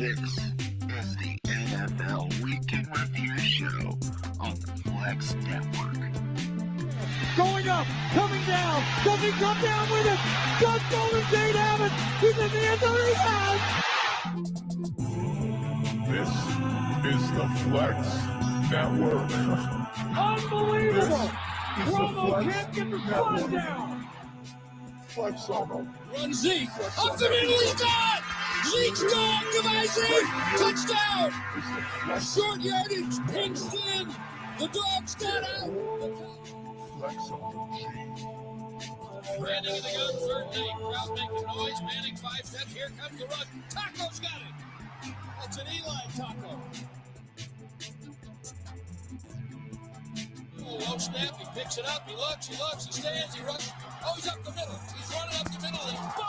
This is the NFL Week in Review Show on the Flex Network. Going up, coming down, does he come down with it? Does Golden State have it? He's in the end zone, he has! This is the Flex Network. Unbelievable! This is the Romo Flex can't get the Network. spot down! Flex on them. Run Zeke. Up the middle, he's gone! Zeke's gone! Goodbye, Zeke! Touchdown! Short yardage, pinched in. The dogs got out. Flex on them. Brandon in the gun, third and 8. Crowd making noise. Manning 5 steps. Here comes the run. Taco's got it. That's an Eli taco. Oh, low snap. He picks it up. He looks, he stands, he runs. Oh, he's up the middle. He's running up the middle and boom!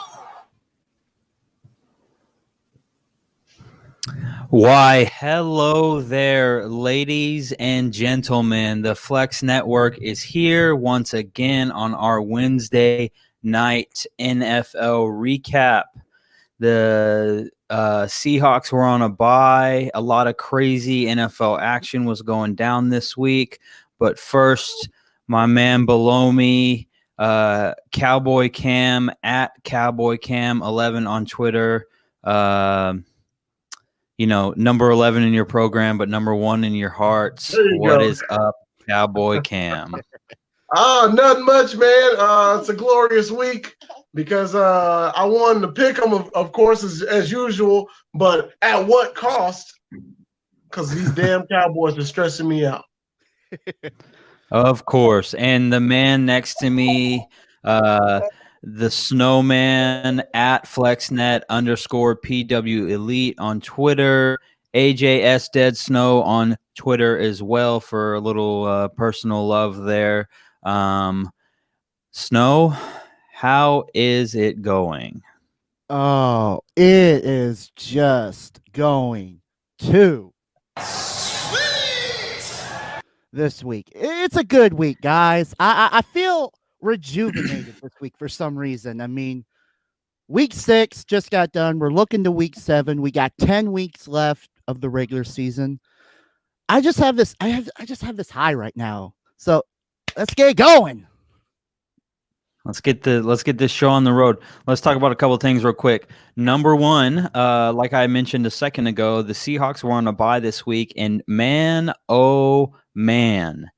Why, hello there, ladies and gentlemen. The Flex Network is here once again on our Wednesday night NFL recap. The Seahawks were on a bye. A lot of crazy NFL action was going down this week. But first, my man below me, Cowboy Cam at Cowboy Cam 11 on Twitter. Number 11 in your program, but number 1 in your hearts. What is up, Cowboy Cam? Nothing much, man. It's a glorious week because I won the pick 'em, of course, as usual, but at what cost? Because these damn Cowboys are stressing me out. Of course. And the man next to me, the SnowMan at FlexNet_PW Elite on Twitter. AJS Dead Snow on Twitter as well for a little personal love there. Snow, how is it going? Oh, it is just going to this week. It's a good week, guys. I feel rejuvenated this week for some reason. I mean, week 6 just got done. We're looking to week 7. We got 10 weeks left of the regular season. I just have this high right now. So let's get going. Let's get this show on the road. Let's talk about a couple of things real quick. Number 1, like I mentioned a second ago, the Seahawks were on a bye this week, and man, oh man,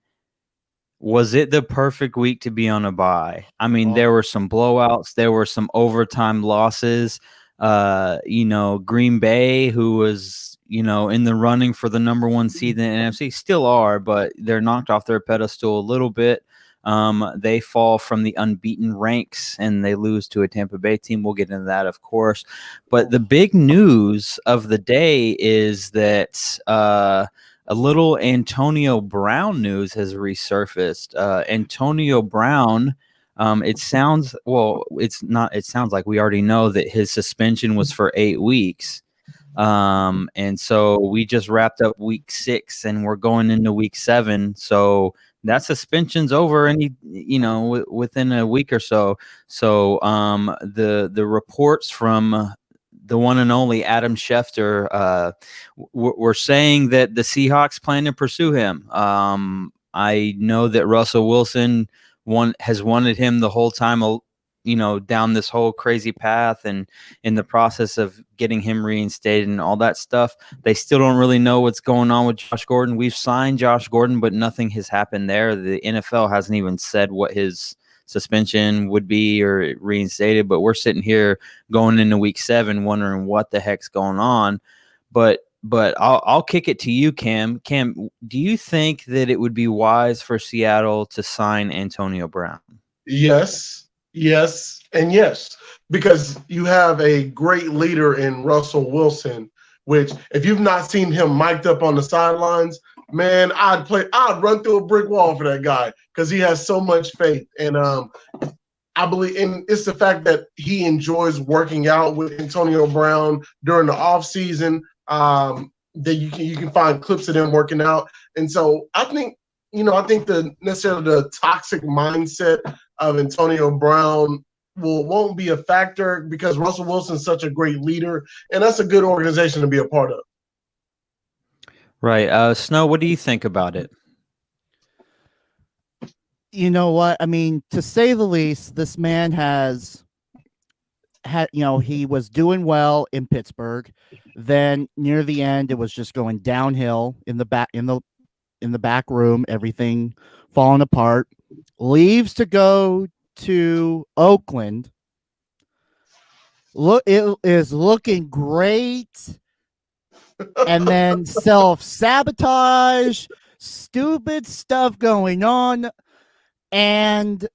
was it the perfect week to be on a bye? I mean, there were some blowouts, there were some overtime losses. Green Bay, who was in the running for the number 1 seed in the NFC, still are, but they're knocked off their pedestal a little bit. They fall from the unbeaten ranks and they lose to a Tampa Bay team. We'll get into that, of course. But the big news of the day is that a little Antonio Brown news has resurfaced. Antonio Brown, it sounds like we already know that his suspension was for 8 weeks. And so we just wrapped up week 6 and we're going into week 7. So that suspension's over within a week or so. So the reports from the one and only Adam Schefter were saying that the Seahawks plan to pursue him. I know that Russell Wilson has wanted him the whole time, down this whole crazy path, and in the process of getting him reinstated and all that stuff. They still don't really know what's going on with Josh Gordon. We've signed Josh Gordon, but nothing has happened there. The NFL hasn't even said what his suspension would be or reinstated, but we're sitting here going into week 7 wondering what the heck's going on. But I'll kick it to you, Cam. Cam, do you think that it would be wise for Seattle to sign Antonio Brown? Yes, and yes, because you have a great leader in Russell Wilson, which if you've not seen him mic'd up on the sidelines, man, I'd run through a brick wall for that guy because he has so much faith. And I believe, and it's the fact that he enjoys working out with Antonio Brown during the off season. That you can find clips of them working out. And so I think the toxic mindset of Antonio Brown won't be a factor because Russell Wilson's such a great leader, and that's a good organization to be a part of. Right. Snow, what do you think about it? You know what? I mean, to say the least, this man has had, he was doing well in Pittsburgh. Then near the end, it was just going downhill in the back room, everything falling apart. Leaves to go to Oakland. Look, it is looking great. And then self-sabotage, stupid stuff going on. And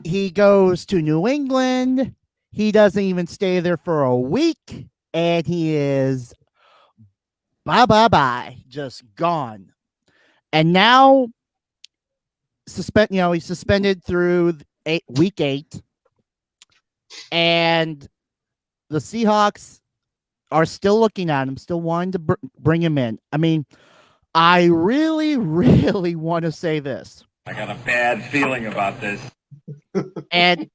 he goes to New England. He doesn't even stay there for a week. And he is bye, just gone. And now he's suspended through week 8. And the Seahawks are still looking at him, still wanting to bring him in. I mean, I really, really want to say this. I got a bad feeling about this. And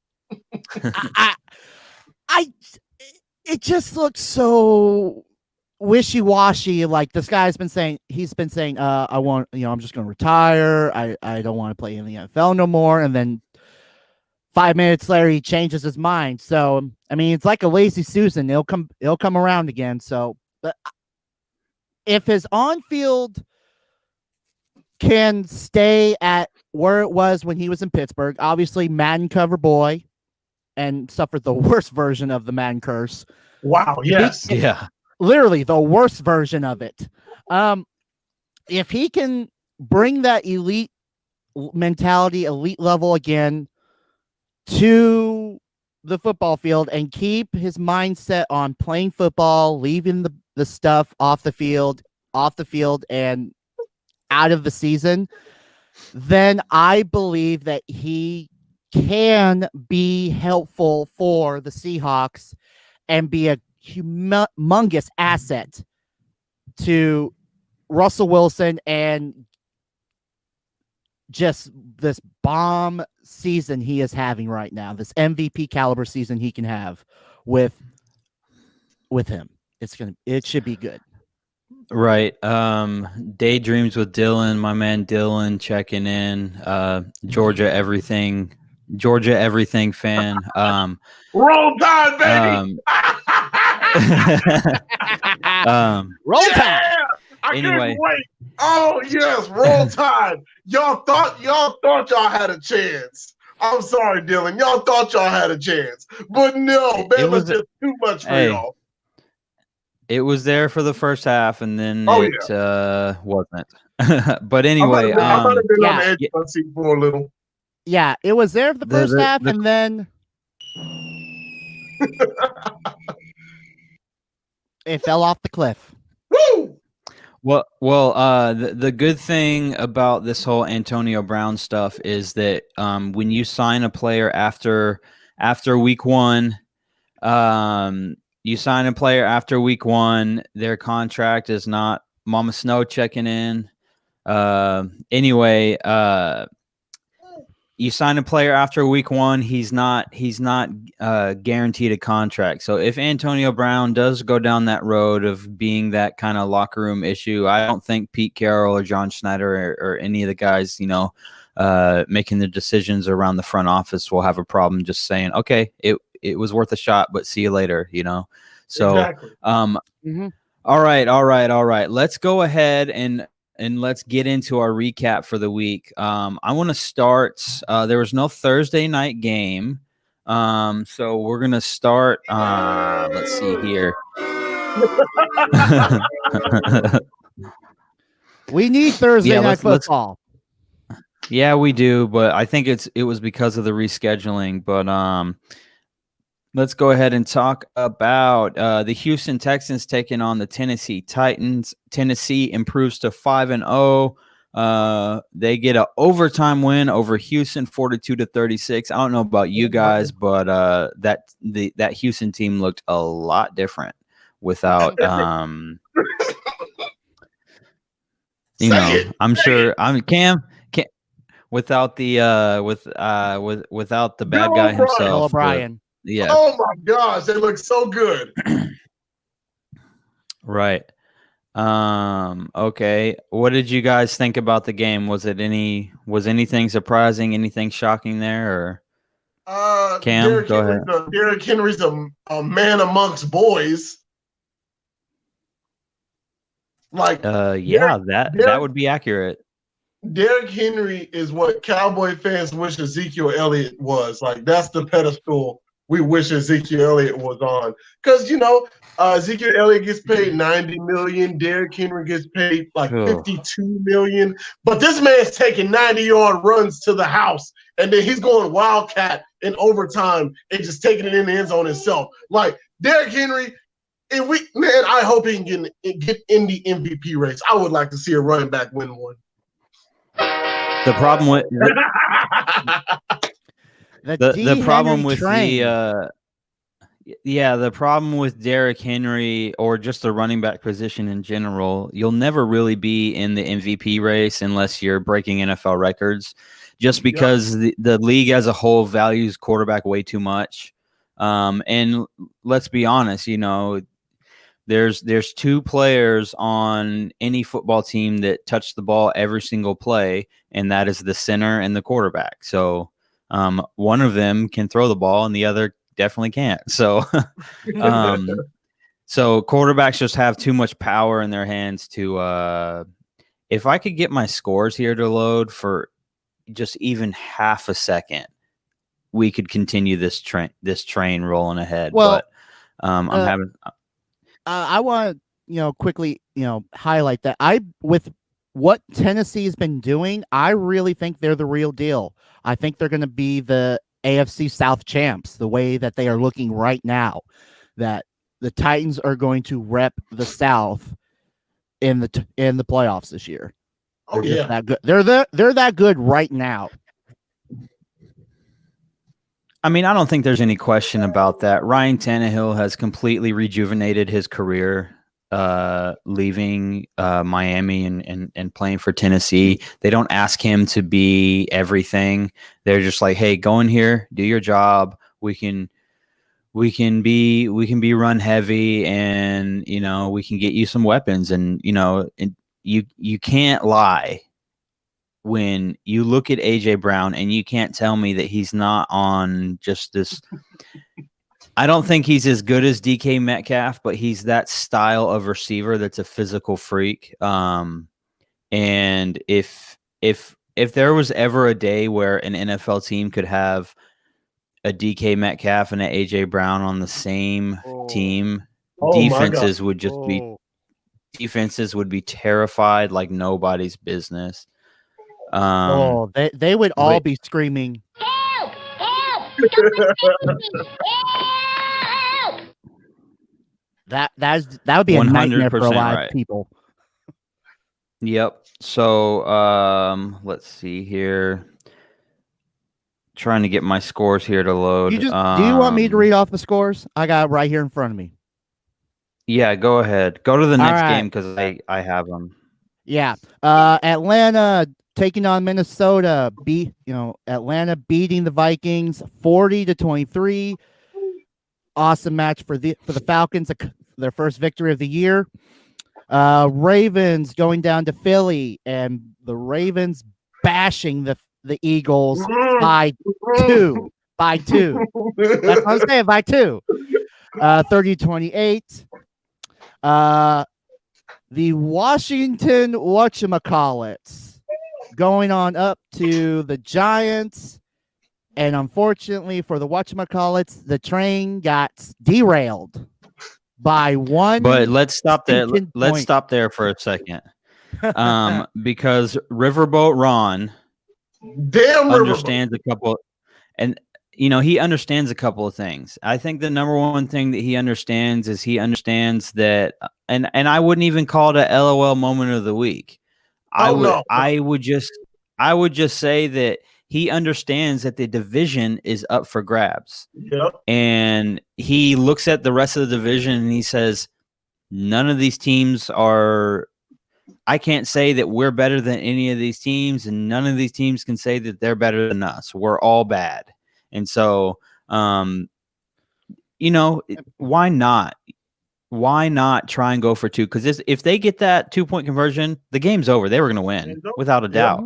it just looks so wishy-washy. Like this guy's been saying, I'm just going to retire. I don't want to play in the NFL no more. And then 5 minutes later, he changes his mind. So, I mean, it's like a lazy Susan. It'll come around again. So, but if his on-field can stay at where it was when he was in Pittsburgh, obviously Madden cover boy, and suffered the worst version of the Madden curse. Wow. Yes. Yeah. Literally the worst version of it. If he can bring that elite mentality, elite level again to the football field and keep his mindset on playing football, leaving the stuff off the field and out of the season, then I believe that he can be helpful for the Seahawks and be a humongous asset to Russell Wilson and just this bomb season he is having right now, this MVP caliber season he can have with him. It should be good. Right. Daydreams with Dylan, my man Dylan checking in. Georgia everything fan. Roll Tide, baby. Roll Tide. I Anyway. can't wait. Oh yes, Roll Tide. Y'all thought y'all had a chance. I'm sorry, Dylan. Y'all thought y'all had a chance, but no, man, was just too much for y'all. It was there for the first half, and then wasn't. But I anyway, might have been on the edge of my seat for a little. Yeah, it was there for the first half, and then it fell off the cliff. Woo! Well, the good thing about this whole Antonio Brown stuff is that when you sign a player after week 1, their contract is not Mama Snow checking in. Anyway, you sign a player after week 1, he's not guaranteed a contract. So if Antonio Brown does go down that road of being that kind of locker room issue, I don't think Pete Carroll or John Schneider or any of the guys, making the decisions around the front office will have a problem just saying, okay, it was worth a shot, but see you later, So, Exactly. All right. Let's go ahead and let's get into our recap for the week. I want to start. There was no Thursday night game. So we're going to start. Let's see here. We need Thursday night football. Yeah, we do. But I think it was because of the rescheduling. But let's go ahead and talk about the Houston Texans taking on the Tennessee Titans. Tennessee improves to 5-0. They get an overtime win over Houston, 42-36. I don't know about you guys, but that Houston team looked a lot different without. I'm sure. Cam without the without the bad guy himself. Bill O'Brien. Yeah. Oh my gosh, they look so good. Right. Okay. What did you guys think about the game? Was anything surprising, anything shocking there, or Cam? Go ahead. Derrick Henry's a man amongst boys. Like Yeah, that would be accurate. Derrick Henry is what Cowboy fans wish Ezekiel Elliott was. Like, that's the pedestal we wish Ezekiel Elliott was on. Because, Ezekiel Elliott gets paid $90 million. Derrick Henry gets paid like $52 million. But this man's taking 90-yard runs to the house, and then he's going wildcat in overtime and just taking it in the end zone himself. Like, Derrick Henry, I hope he can get in the MVP race. I would like to see a running back win one. The problem with the problem with the problem with Derrick Henry, or just the running back position in general, you'll never really be in the MVP race unless you're breaking NFL records, just because the league as a whole values quarterback way too much. And let's be honest, there's two players on any football team that touch the ball every single play, and that is the center and the quarterback. So one of them can throw the ball and the other definitely can't. So so quarterbacks just have too much power in their hands to if I could get my scores here to load for just even half a second, we could continue this train rolling ahead. Well, but I'm having I want to, quickly, highlight that with what Tennessee has been doing, I really think they're the real deal. I think they're going to be the AFC South champs, the way that they are looking right now, that the Titans are going to rep the South in the playoffs this year. They're that good. They're that good right now. I mean, I don't think there's any question about that. Ryan Tannehill has completely rejuvenated his career, leaving Miami and playing for Tennessee. They don't ask him to be everything. They're just like, hey, go in here, do your job. We can be run heavy, and we can get you some weapons, and you can't lie. When you look at A.J. Brown, and you can't tell me that he's not on just this. I don't think he's as good as DK Metcalf, but he's that style of receiver that's a physical freak. And if there was ever a day where an NFL team could have a DK Metcalf and an A.J. Brown on the same team, defenses would be terrified like nobody's business. They would all be screaming. Help! Help! Help! That would be a nightmare for a lot of people. Yep. So let's see here. Trying to get my scores here to load. Do you want me to read off the scores? I got it right here in front of me. Yeah, go ahead. Go to the next game because I have them. Yeah. Atlanta taking on Minnesota. Atlanta beating the Vikings 40-23. Awesome match for the Falcons, their first victory of the year. Ravens going down to Philly, and the Ravens bashing the Eagles by two. That's what I'm saying, by 2. 30-28. The Washington whatchamacallits going on up to the Giants, and unfortunately for the whatchamacallits, the train got derailed by one. But let's stop there. Let's stop there for a second, because Riverboat Ron understands a couple, and he understands a couple of things. I think the number one thing that he understands is that, and I wouldn't even call it a LOL moment of the week. I would just say that he understands that the division is up for grabs. Yep. And he looks at the rest of the division and he says, none of these teams are, I can't say that we're better than any of these teams, and none of these teams can say that they're better than us. We're all bad. And so why not? Why not try and go for 2? Because if they get that 2-point conversion, the game's over. They were going to win without a doubt.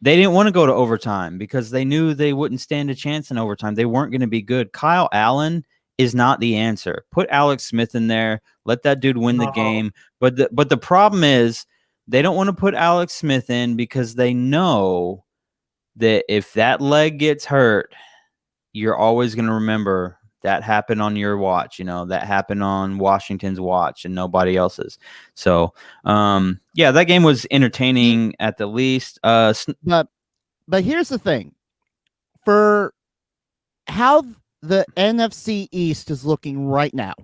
They didn't want to go to overtime because they knew they wouldn't stand a chance in overtime. They weren't going to be good. Kyle Allen is not the answer. Put Alex Smith in there. Let that dude win the game. But the problem is they don't want to put Alex Smith in because they know that if that leg gets hurt, you're always going to remember that happened on your watch, that happened on Washington's watch and nobody else's. So, that game was entertaining at the least. But here's the thing. For how the NFC East is looking right now,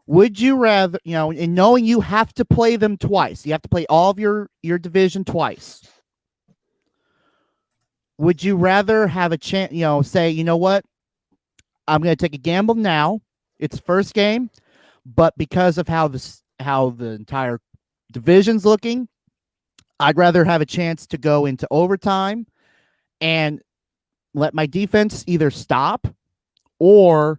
would you rather, in knowing you have to play them twice, you have to play all of your division twice, would you rather have a chance, say, you know what? I'm going to take a gamble now. It's first game, but because of how the entire division's looking, I'd rather have a chance to go into overtime and let my defense either stop or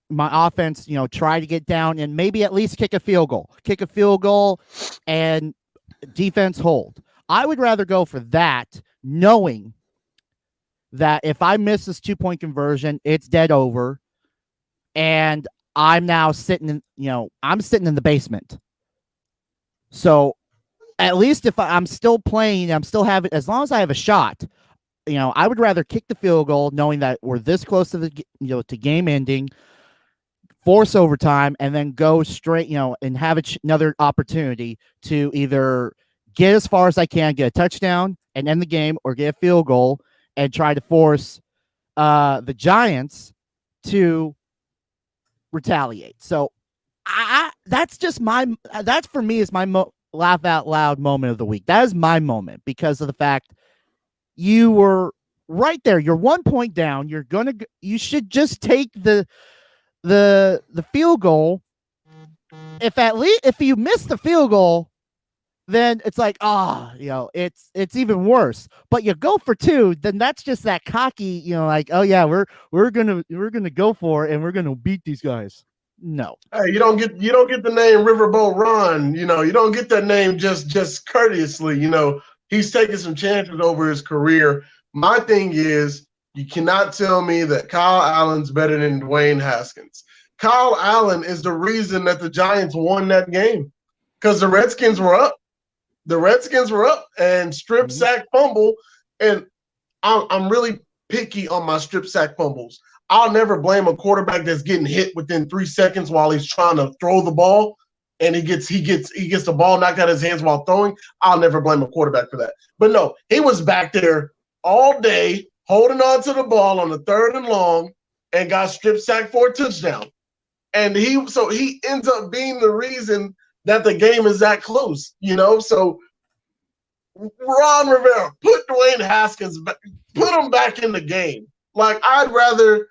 my offense, try to get down and maybe at least kick a field goal and defense hold. I would rather go for that, knowing that if I miss this 2-point conversion, it's dead over. And I'm now sitting in the basement. So at least if I'm still playing, I'm still having, as long as I have a shot, I would rather kick the field goal knowing that we're this close to to game ending, force overtime, and then go straight, and have another opportunity to either get as far as I can, get a touchdown and end the game, or get a field goal and try to force the Giants to retaliate. So that's for me is my laugh out loud moment of the week. That is my moment because of the fact you were right there. You're 1 point down. You should just take the field goal. If you miss the field goal, then it's like, it's even worse. But you go for 2, then that's just that cocky, like, oh yeah, we're gonna go for it and we're gonna beat these guys. No. Hey, you don't get the name Riverboat Ron. You don't get that name just courteously. He's taking some chances over his career. My thing is, you cannot tell me that Kyle Allen's better than Dwayne Haskins. Kyle Allen is the reason that the Giants won that game because the Redskins were up. The Redskins were up and strip sack fumble. And I'm really picky on my strip sack fumbles. I'll never blame a quarterback that's getting hit within 3 seconds while he's trying to throw the ball and he gets the ball knocked out of his hands while throwing. I'll never blame a quarterback for that. But no, he was back there all day holding on to the ball on the 3rd and long and got strip sacked for a touchdown. And he ends up being the reason that the game is that close, So Ron Rivera, put Dwayne Haskins back, put him back in the game. Like, I'd rather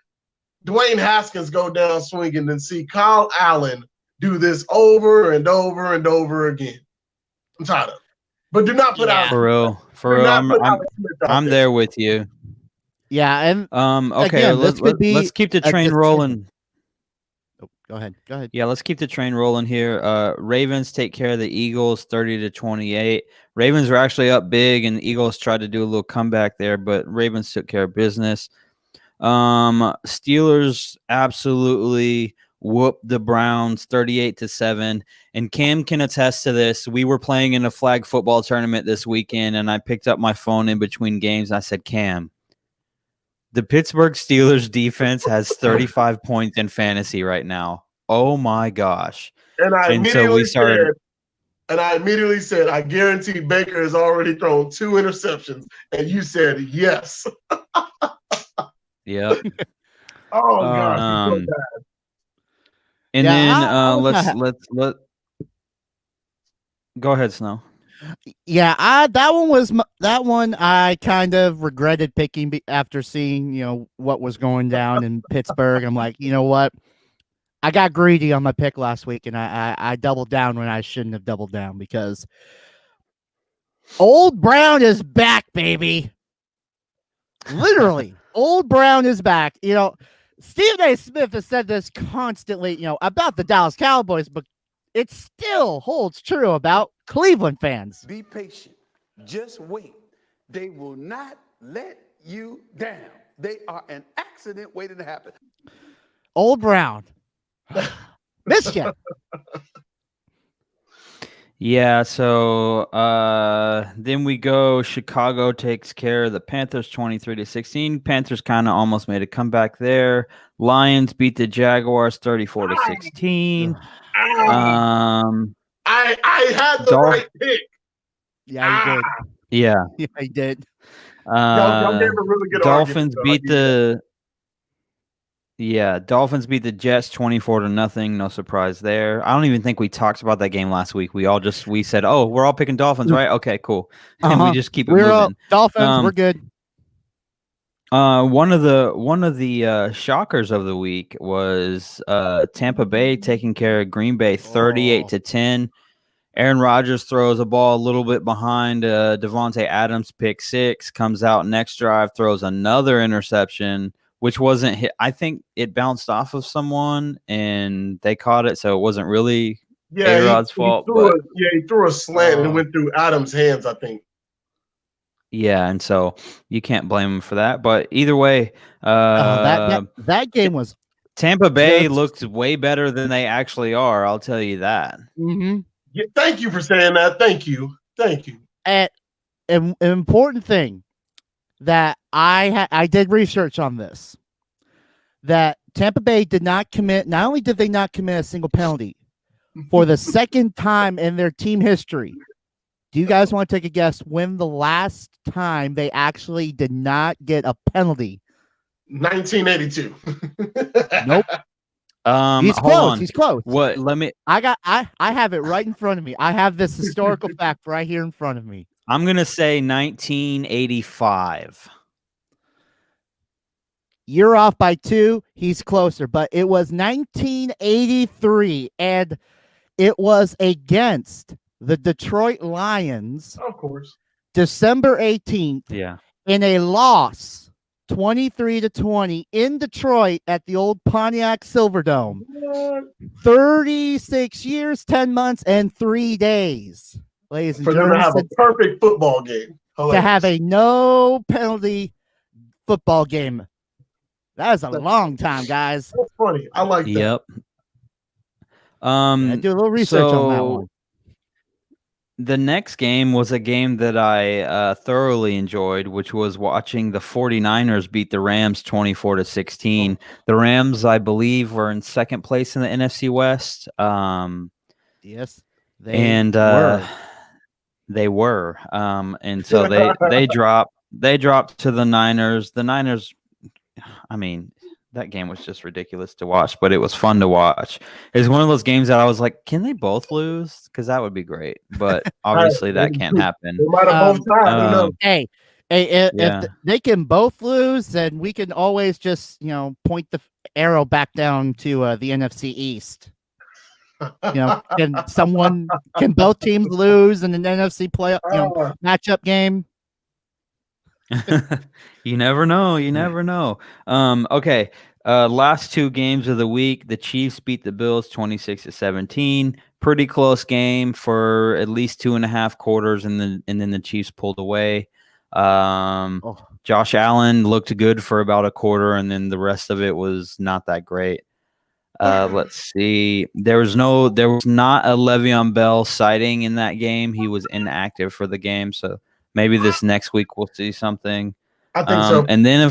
Dwayne Haskins go down swinging than see Kyle Allen do this over and over and over again. I'm tired of it. But do not put out for real. I'm there with you. Yeah, and okay, again, let's keep the train rolling. Go ahead. Yeah, let's keep the train rolling here. Ravens take care of the Eagles 30-28. Ravens were actually up big, and the Eagles tried to do a little comeback there, but Ravens took care of business. Steelers absolutely whooped the Browns 38-7. And Cam can attest to this. We were playing in a flag football tournament this weekend, and I picked up my phone in between games, and I said, Cam, the Pittsburgh Steelers defense has 35 points in fantasy right now. Oh my gosh. And I immediately said, I guarantee Baker has already thrown 2 interceptions. And you said, yes. Yep. Oh, gosh. So bad. And then let's go ahead, Snow. Yeah, that one I kind of regretted picking after seeing, what was going down in Pittsburgh. I'm like, you know what? I got greedy on my pick last week, and I doubled down when I shouldn't have doubled down because Old Brown is back, baby. Literally, Old Brown is back. Stephen A. Smith has said this constantly, about the Dallas Cowboys, but it still holds true about Cleveland fans. Be patient. Just wait. They will not let you down. They are an accident waiting to happen. Old Brown. Missed you. Yeah, so then we go. Chicago takes care of the Panthers 23-16. Panthers kind of almost made a comeback there. Lions beat the Jaguars 34-16. I had the right pick. Yeah, you did. Yeah. Yeah, I did. Y'all gave a really good Dolphins argument, Dolphins beat the Jets 24-0. No surprise there. I don't even think we talked about that game last week. We said, "Oh, we're all picking Dolphins, right? Okay, cool." And we just keep it moving. Dolphins, we're good. One of the shockers of the week was Tampa Bay taking care of Green Bay 38-10. Aaron Rodgers throws a ball a little bit behind Devontae Adams, pick 6, comes out next drive, throws another interception, which wasn't hit. I think it bounced off of someone and they caught it, so it wasn't really A-Rod's fault. He threw a slant and it went through Adams' hands, I think. Yeah, and so you can't blame him for that. But either way, that game was Tampa Bay looked way better than they actually are. I'll tell you that. Mm-hmm. Yeah, thank you for saying that. Thank you. And an important thing that I did research on this, that Tampa Bay did not commit. Not only did they not commit a single penalty for the second time in their team history. Do you guys want to take a guess when the last time they actually did not get a penalty? 1982. Nope. He's close. He's close. What? Let me. I have it right in front of me. I have this historical fact right here in front of me. I'm gonna say 1985. You're off by 2. He's closer, but it was 1983, and it was against the Detroit Lions. Of course. December 18th. Yeah. In a loss. 23-20 in Detroit at the old Pontiac Silverdome. 36 years, 10 months, and 3 days. Ladies and gentlemen, to have a perfect football game. To have a no penalty football game. That is a long time, guys. That's funny. I like that. Yep. I do a little research on that one. The next game was a game that I thoroughly enjoyed, which was watching the 49ers beat the Rams 24-16. The Rams, I believe, were in second place in the NFC West. Yes, they were. And so they dropped to the Niners. The Niners, I mean, that game was just ridiculous to watch, but it was fun to watch. It's one of those games that I was like, can they both lose? Because that would be great. But obviously that can't happen. Hey, if they can both lose, then we can always just, point the arrow back down to the NFC East. Can both teams lose in an NFC playoff matchup game? You never know. Okay. Last 2 games of the week, the Chiefs beat the Bills 26-17. Pretty close game for at least 2.5 quarters, and then the Chiefs pulled away. Josh Allen looked good for about a quarter, and then the rest of it was not that great. Let's see. There was not a Le'Veon Bell sighting in that game. He was inactive for the game, so maybe this next week we'll see something. I think so. And then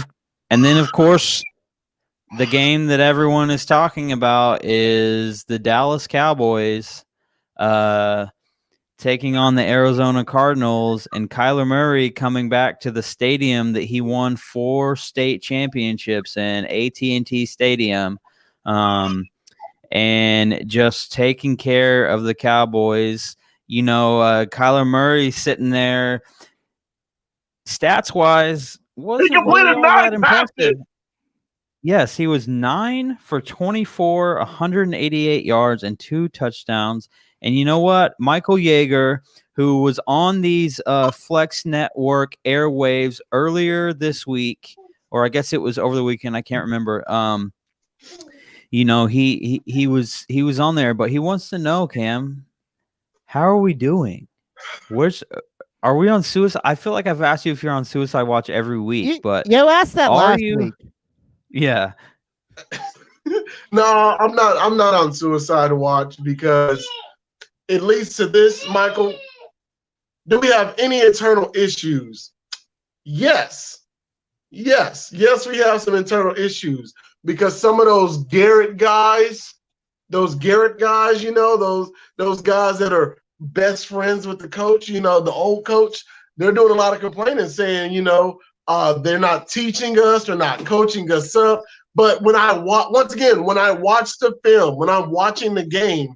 of course, the game that everyone is talking about is the Dallas Cowboys taking on the Arizona Cardinals, and Kyler Murray coming back to the stadium that he won 4 state championships in, AT&T Stadium, and just taking care of the Cowboys. Kyler Murray sitting there, stats-wise, wasn't really all that impressive. Yes, he was 9 for 24, 188 yards, and 2 touchdowns. And you know what? Michael Yeager, who was on these Flex Network airwaves earlier this week, or I guess it was over the weekend, I can't remember. You know, he was on there, but he wants to know, Cam, how are we doing? Are we on suicide? I feel like I've asked you if you're on suicide watch every week, but You asked that are last you? week. Yeah. No, I'm not. I'm not on suicide watch because it leads to this, Michael. Do we have any internal issues? Yes. Yes, we have some internal issues because some of those Garrett guys, you know, those guys that are best friends with the coach, you know, the old coach, they're doing a lot of complaining, saying, you know, they're not teaching us, they're not coaching us up. But when I once again, when I watch the film, when I'm watching the game,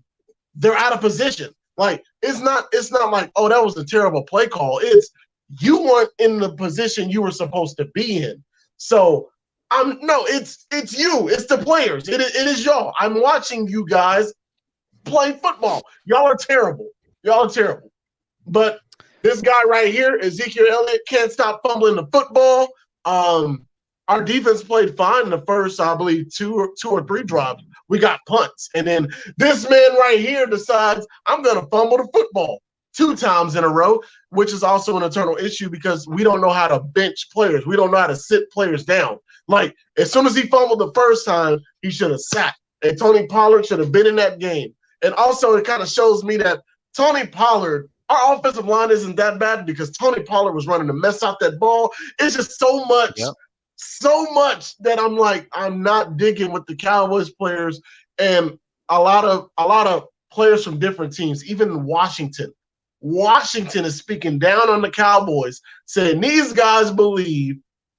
they're out of position. Like it's not like, oh, that was a terrible play call. It's you weren't in the position you were supposed to be in. So it's you, it's the players. It is y'all. I'm watching you guys play football. Y'all are terrible. But this guy right here, Ezekiel Elliott, can't stop fumbling the football. Our defense played fine in the first, I believe, two or three drops. We got punts. And then this man right here decides I'm going to fumble the football 2 times in a row, which is also an internal issue because we don't know how to bench players. We don't know how to sit players down. Like, as soon as he fumbled the first time, he should have sat. And Tony Pollard should have been in that game. And also, it kind of shows me that Tony Pollard, our offensive line isn't that bad because Tony Pollard was running to mess out that ball. It's just so much. Yep. So much that I'm like, I'm not digging with the Cowboys players and a lot of players from different teams, even in Washington. Washington is speaking down on the Cowboys, saying these guys believe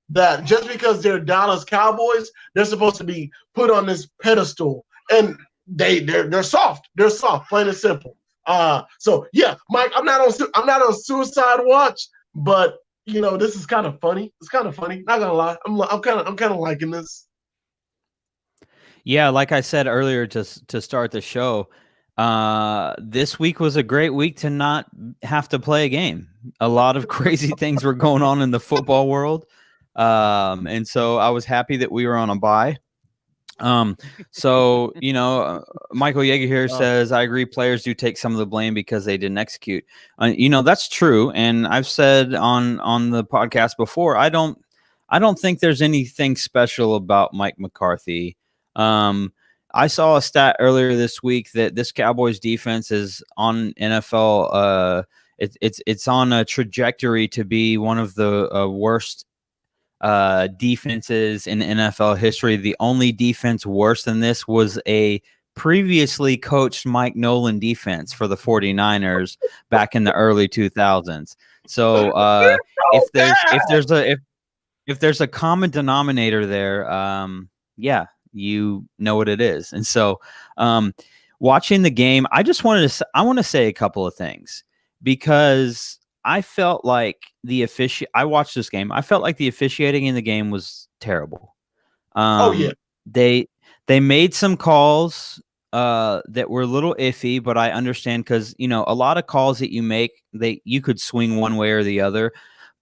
that just because they're Dallas Cowboys, they're supposed to be put on this pedestal. And they're soft. They're soft, plain and simple. So yeah, Mike, I'm not on suicide watch, but you know, this is kind of funny. It's kind of funny. Not gonna lie, I'm kind of liking this. Yeah, like I said earlier to start the show, this week was a great week to not have to play a game. A lot of crazy things were going on in the football world, and so I was happy that we were on a bye. So, you know, Michael Yeager here says, I agree, players do take some of the blame because they didn't execute. You know, that's true. And I've said on the podcast before, I don't think there's anything special about Mike McCarthy. I saw a stat earlier this week that this Cowboys defense is on NFL. It's on a trajectory to be one of the worst defenses in NFL history. The only defense worse than this was a previously coached Mike Nolan defense for the 49ers back in the early 2000s. So if there's a common denominator there, yeah, you know what it is. And so watching the game, I want to say a couple of things because I felt like I watched this game. I felt like the officiating in the game was terrible. They made some calls that were a little iffy, but I understand because, you know, a lot of calls that you make, you could swing one way or the other.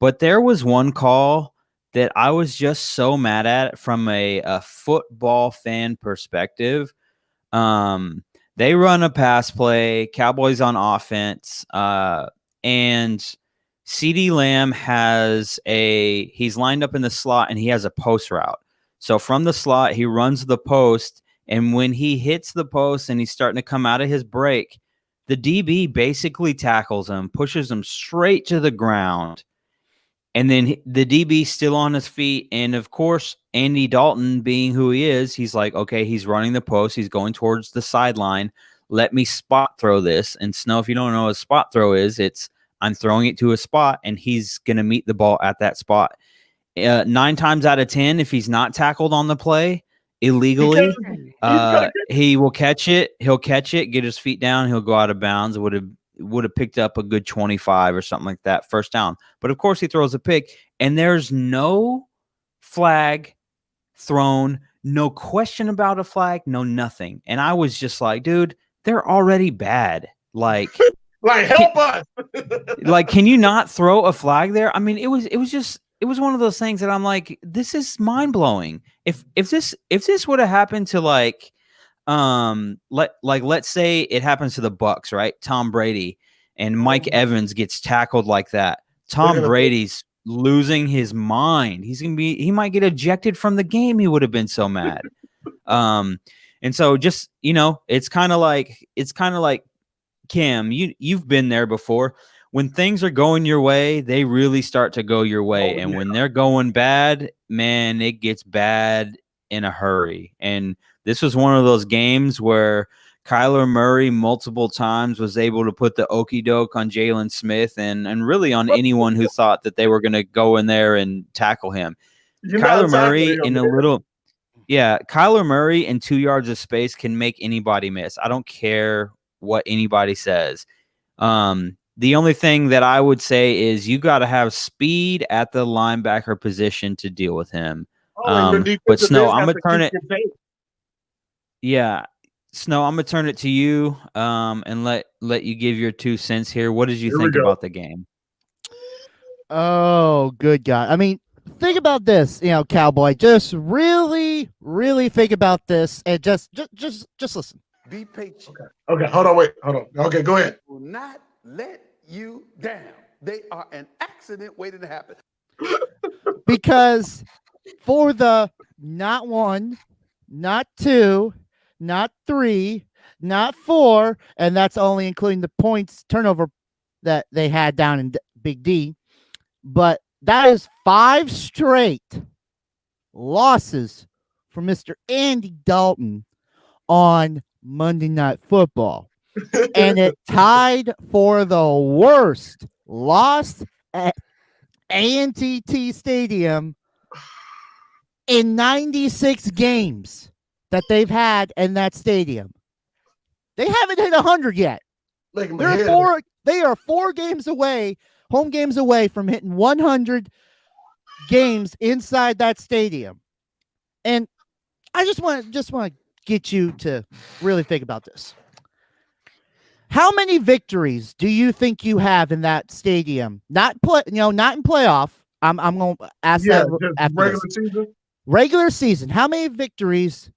But there was one call that I was just so mad at from a football fan perspective. They run a pass play, Cowboys on offense, and CeeDee Lamb he's lined up in the slot and he has a post route. So from the slot, he runs the post. And when he hits the post and he's starting to come out of his break, the DB basically tackles him, pushes him straight to the ground. And then the DB's still on his feet. And of course, Andy Dalton being who he is, he's like, okay, he's running the post. He's going towards the sideline. Let me spot throw this. And Snow, if you don't know what a spot throw is, I'm throwing it to a spot and he's going to meet the ball at that spot. 9 times out of 10, if he's not tackled on the play illegally, he will catch it. He'll catch it, get his feet down. He'll go out of bounds. It would have picked up a good 25 or something like that, first down. But of course he throws a pick and there's no flag thrown, no question about a flag, no nothing. And I was just like, dude, they're already bad. Like help us. Like, can you not throw a flag there? I mean, it was just it was one of those things that I'm like, this is mind blowing. If this would have happened to let's say it happens to the Bucks, right? Tom Brady and Mike Evans gets tackled like that. Tom Brady's losing his mind. He might get ejected from the game. He would have been so mad. And so just, it's kind of like Cam, you've been there before. When things are going your way, they really start to go your way. And when they're going bad, man, it gets bad in a hurry. And this was one of those games where Kyler Murray multiple times was able to put the okey doke on Jalen Smith and really on anyone who thought that they were going to go in there and tackle him. Kyler Murray Kyler Murray in 2 yards of space can make anybody miss. I don't care what anybody says. The only thing that I would say is you got to have speed at the linebacker position to deal with him. But Snow, I'm gonna turn it. Yeah, Snow, I'm gonna turn it to you and let you give your 2 cents here. What did you think about the game? Oh, good God. I mean, think about this, Cowboy. Just really, really think about this and just listen. Be patient. Okay, hold on. Okay, go ahead. Will not let you down. They are an accident waiting to happen. Because for the not 1, not 2, not 3, not 4, and that's only including the points turnover that they had down in Big D, but that is 5 straight losses for Mr. Andy Dalton on Monday Night Football. And it tied for the worst loss at A&T Stadium in 96 games that they've had in that stadium. They haven't hit 100 yet. They are 4 games away, home games away from hitting 100 games inside that stadium. And I just want to get you to really think about this. How many victories do you think you have in that stadium? Not in playoff. I'm going to ask that after regular this. season. Regular season. How many victories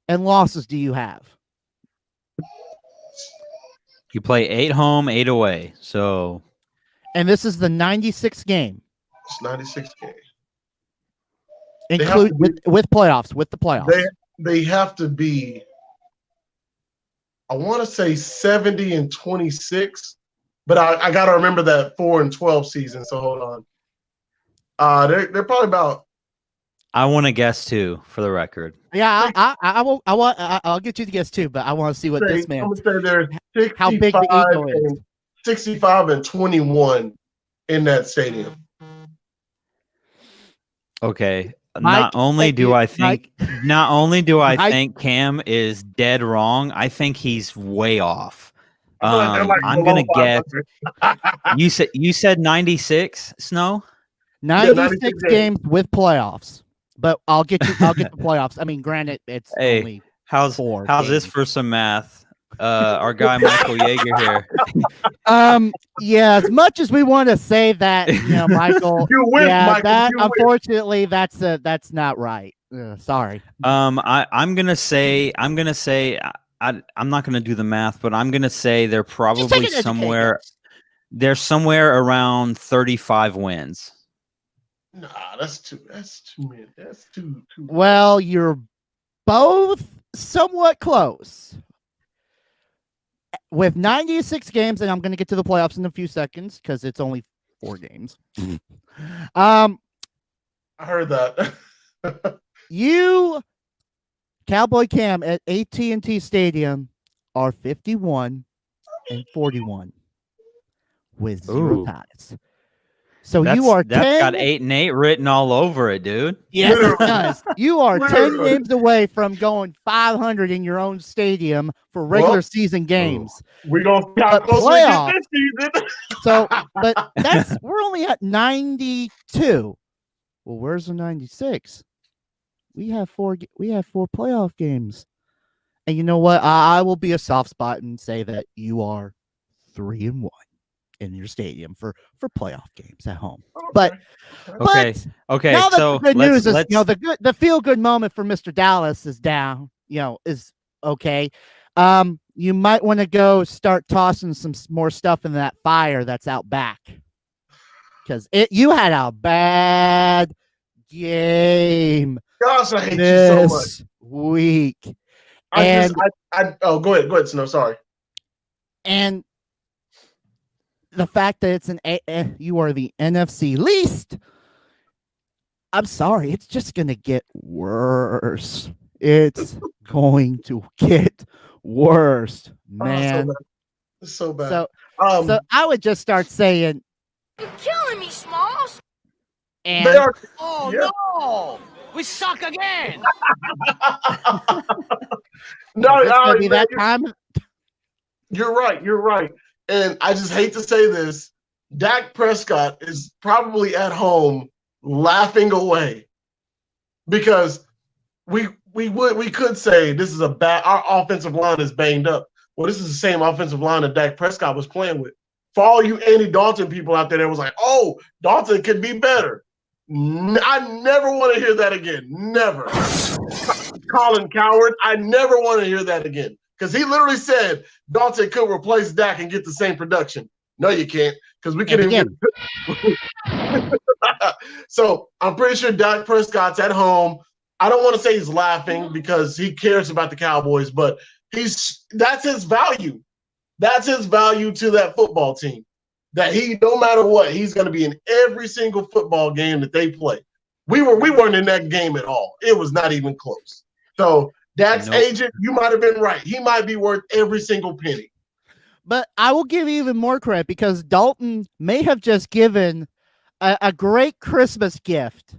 and losses do you have? You play 8 home, 8 away. So, and this is the 96th game. It's 96 games. Include with playoffs, with the playoffs. They have to be, I want to say 70-26, but I got to remember that 4-12 season. So hold on. They're probably about. I want to guess too, for the record. Yeah, I'll get you to guess too, but I want to see what this man. I'm gonna say they're how big the ego is. 65-21 in that stadium. Okay. Mike, not only do I think Cam is dead wrong, I think he's way off. I'm gonna guess. You said 96, Snow? 96 games with playoffs. But I'll get the playoffs. I mean, granted, it's only how's 4 how's games. this for some math? Our guy Michael Yeager here. Yeah, as much as we want to say that, Michael, Michael, unfortunately that's not right. Sorry. I'm gonna say I'm not gonna do the math, but I'm gonna say they're probably somewhere. They're somewhere around 35 wins. Nah, that's too many. That's too. Well, you're both somewhat close. With 96 games, and I'm going to get to the playoffs in a few seconds because it's only 4 games. I heard that. You, Cowboy Cam, at AT&T Stadium are 51-41 with 0 ties. So you are 10. That's got 8 and 8 written all over it, dude. Yes, it does. You are 10 games away from going 500 in your own stadium for regular season games. We're gonna see how close we get this season. So, but we're only at 92. Well, where's the 96? We have 4 playoff games. And you know what? I will be a soft spot and say that you are 3-1 in your stadium for playoff games at home. But Okay. now that So the good let's news is, the feel good moment for Mr. Dallas is down. Is okay. You might want to go start tossing some more stuff in that fire that's out back, because you had a bad game. Gosh, I hate you so much this week. Go ahead, Snow. Sorry. And the fact that it's you are the NFC least. I'm sorry, it's just gonna get worse. It's going to get worse, man. It's so bad. So I would just start saying, "You're killing me, Smalls." And no, we suck again. That time. You're right. And I just hate to say this, Dak Prescott is probably at home laughing away, because we could say this is our offensive line is banged up. Well, this is the same offensive line that Dak Prescott was playing with. For all you Andy Dalton people out there that was like, oh, Dalton could be better. I never want to hear that again. Never. Colin Coward, I never want to hear that again. Because he literally said Dalton could replace Dak and get the same production. No, you can't, because we can't even get So I'm pretty sure Dak Prescott's at home. I don't want to say he's laughing because he cares about the Cowboys, but that's his value. That's his value to that football team. That no matter what, he's going to be in every single football game that they play. We weren't in that game at all. It was not even close. So Dak's agent, you might have been right. He might be worth every single penny. But I will give you even more credit, because Dalton may have just given a great Christmas gift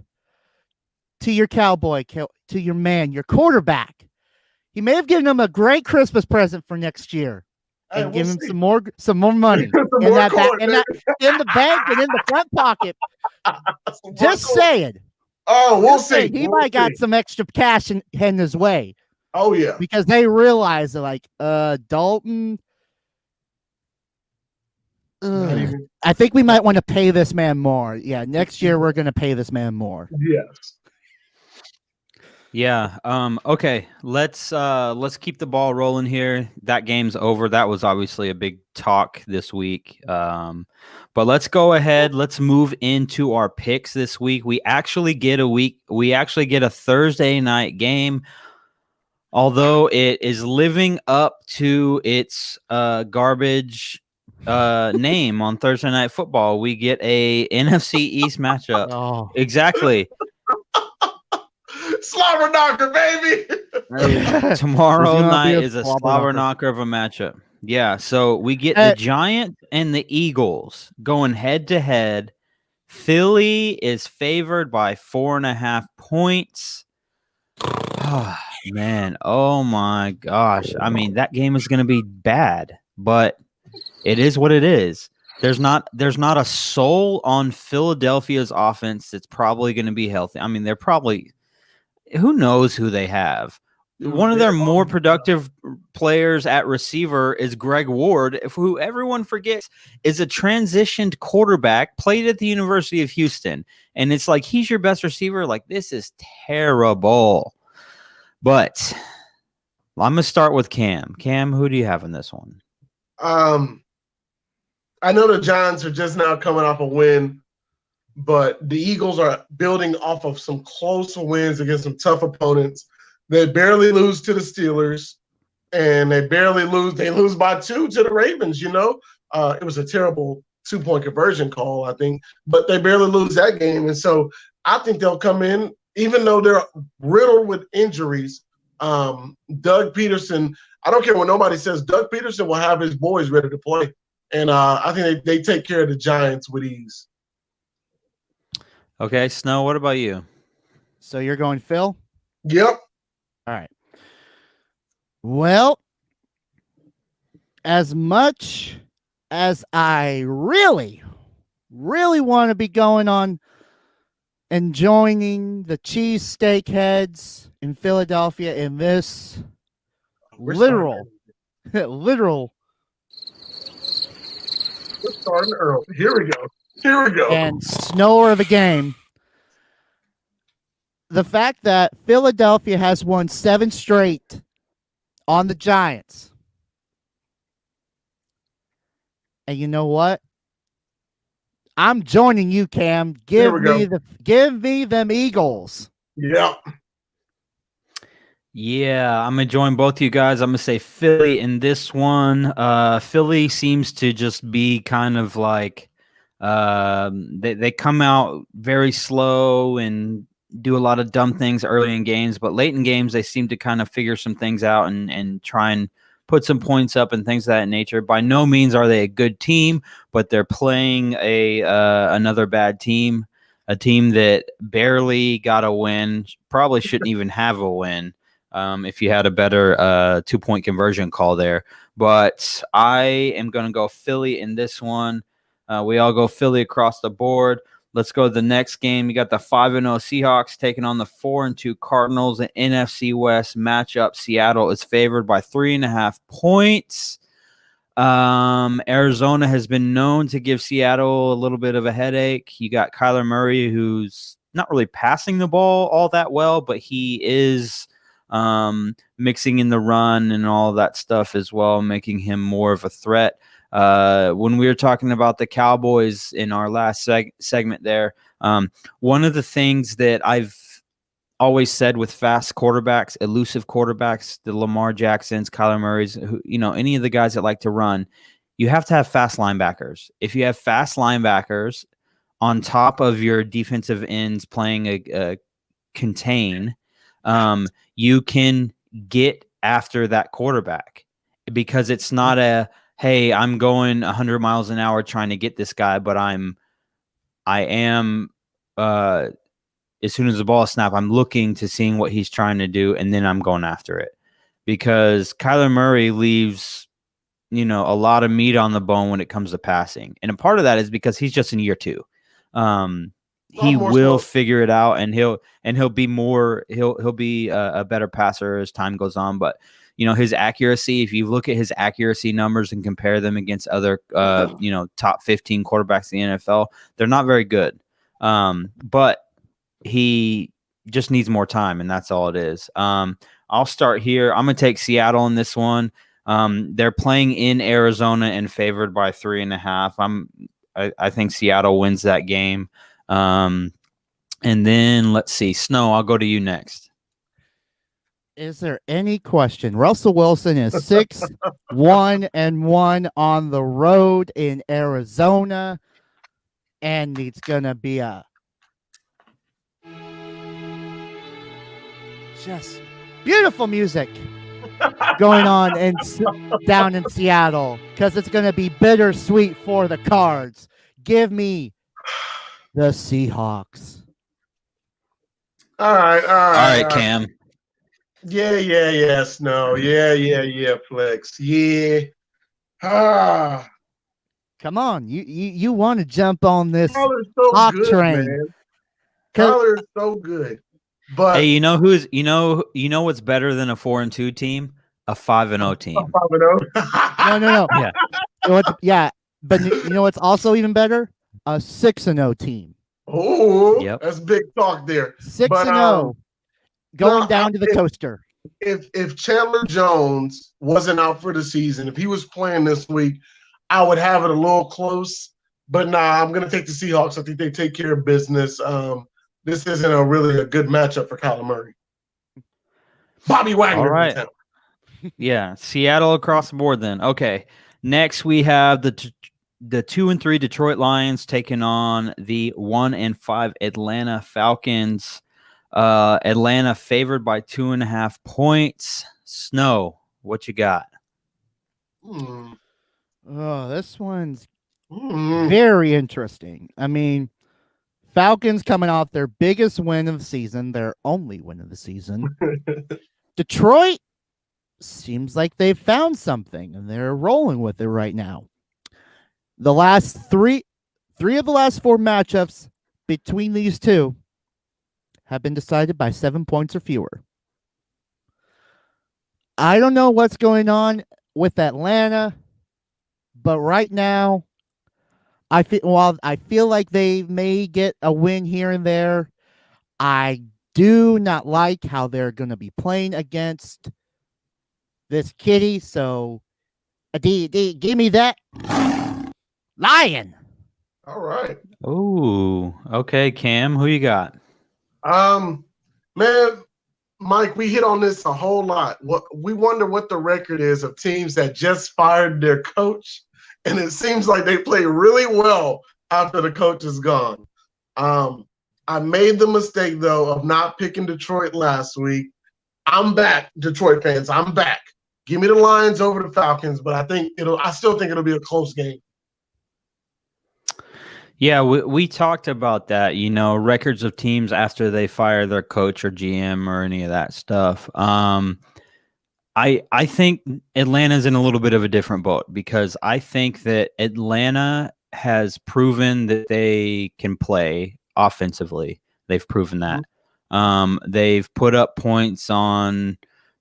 to your Cowboy, to your man, your quarterback. He may have given him a great Christmas present for next year. And give him some more money in the bank and in the front pocket. Just saying. Oh, we'll see. He might got some extra cash in his way. Oh yeah, because they realize that, like, Dalton. I think we might want to pay this man more. Yeah, next year we're going to pay this man more. Yes. Yeah. Okay. Let's keep the ball rolling here. That game's over. That was obviously a big talk this week. But let's go ahead. Let's move into our picks this week. We actually get a Thursday night game. Although it is living up to its garbage name on Thursday Night Football, we get a NFC East matchup. Oh. Exactly. Slobber knocker, baby. Tomorrow night is a slobber knocker of a matchup. Yeah, so we get the Giants and the Eagles going head to head. Philly is favored by 4.5 points. Oh, man. Oh my gosh. I mean, that game is going to be bad, but it is what it is. There's not a soul on Philadelphia's offense that's probably going to be healthy. I mean, they're probably, who knows who they have. One of their more productive players at receiver is Greg Ward, who everyone forgets is a transitioned quarterback, played at the University of Houston. And it's like, he's your best receiver. Like, this is terrible. But I'm going to start with Cam. Cam, who do you have in this one? I know the Giants are just now coming off a win, but the Eagles are building off of some close wins against some tough opponents. They barely lose to the Steelers, and they barely lose. They lose by 2 to the Ravens, It was a terrible 2-point conversion call, I think, but they barely lose that game. And so I think they'll come in, even though they're riddled with injuries. Doug Peterson, I don't care what nobody says, Doug Peterson will have his boys ready to play. And I think they take care of the Giants with ease. Okay, Snow, what about you? So you're going Phil? Yep. All right. Well, as much as I really, really want to be going on and joining the cheesesteak heads in Philadelphia in this literal We're starting early. Here we go. Here we go. And snower of a game. The fact that Philadelphia has won 7 straight on the Giants. And you know what? I'm joining you, Cam. Give me them Eagles. Yeah. Yeah, I'm gonna join both you guys. I'm gonna say Philly in this one. Philly seems to just be kind of like they come out very slow and do a lot of dumb things early in games, but late in games they seem to kind of figure some things out and try and put some points up and things of that nature. By no means are they a good team, but they're playing another bad team, a team that barely got a win, probably shouldn't even have a win. If you had a better 2-point conversion call there. But I am going to go Philly in this one. We all go Philly across the board. Let's go to the next game. You got the 5-0 Seahawks taking on the 4-2 Cardinals. The NFC West matchup. Seattle is favored by 3.5 points. Arizona has been known to give Seattle a little bit of a headache. You got Kyler Murray, who's not really passing the ball all that well, but he is mixing in the run and all of that stuff as well, making him more of a threat. When we were talking about the Cowboys in our last segment there, one of the things that I've always said with fast quarterbacks, elusive quarterbacks, the Lamar Jacksons, Kyler Murray's, any of the guys that like to run, you have to have fast linebackers. If you have fast linebackers on top of your defensive ends playing a contain, you can get after that quarterback because it's not hey, I'm going 100 miles an hour trying to get this guy, but I am as soon as the ball is snapped, I'm looking to seeing what he's trying to do, and then I'm going after it. Because Kyler Murray leaves, a lot of meat on the bone when it comes to passing. And a part of that is because he's just in year 2. He will figure it out, and he'll be a better passer as time goes on. But his accuracy, if you look at his accuracy numbers and compare them against other top 15 quarterbacks in the NFL, they're not very good. But he just needs more time, and that's all it is. I'll start here. I'm gonna take Seattle in this one. They're playing in Arizona and favored by 3.5. I think Seattle wins that game. And then let's see, Snow, I'll go to you next. Is there any question? Russell Wilson is 6-1-1 on the road in Arizona, and it's gonna be a just beautiful music going on down in Seattle because it's gonna be bittersweet for the Cards. Give me the Seahawks. All right, Cam. Yeah, Snow. Yeah, Flex. Yeah. Come on, you want to jump on this Tyler's so Hawk good, train? man. Tyler's so good. But hey, what's better than a 4-2 team? A 5-0 team. 5-0. No. Yeah. But you know what's also even better? A 6-0 team. Oh, yep. That's big talk there. 6-0 going down to the toaster. If Chandler Jones wasn't out for the season, if he was playing this week, I would have it a little close. But nah, I'm going to take the Seahawks. I think they take care of business. This isn't really a good matchup for Kyler Murray. Bobby Wagner. All right. Yeah, Seattle across the board then. Okay. Next, we have the 2-3 Detroit Lions taking on the 1-5 Atlanta Falcons. Atlanta favored by 2.5 points. Snow, what you got? Oh, this one's very interesting. I mean, Falcons coming off their biggest win of the season, their only win of the season. Detroit seems like they've found something, and they're rolling with it right now. The last three of the last 4 matchups between these two have been decided by 7 points or fewer. I don't know what's going on with Atlanta, but right now I feel like they may get a win here and there. I do not like how they're going to be playing against this kitty. So, give me that lion. All right. Oh, okay, Cam, who you got? Man, Mike, we hit on this a whole lot. We wonder what the record is of teams that just fired their coach, and it seems like they play really well after the coach is gone. I made the mistake though of not picking Detroit last week. I'm back, Detroit fans. I'm back. Give me the Lions over the Falcons, but I still think it'll be a close game. Yeah, we talked about that, records of teams after they fire their coach or GM or any of that stuff. I think Atlanta's in a little bit of a different boat because I think that Atlanta has proven that they can play offensively. They've proven that. They've put up points on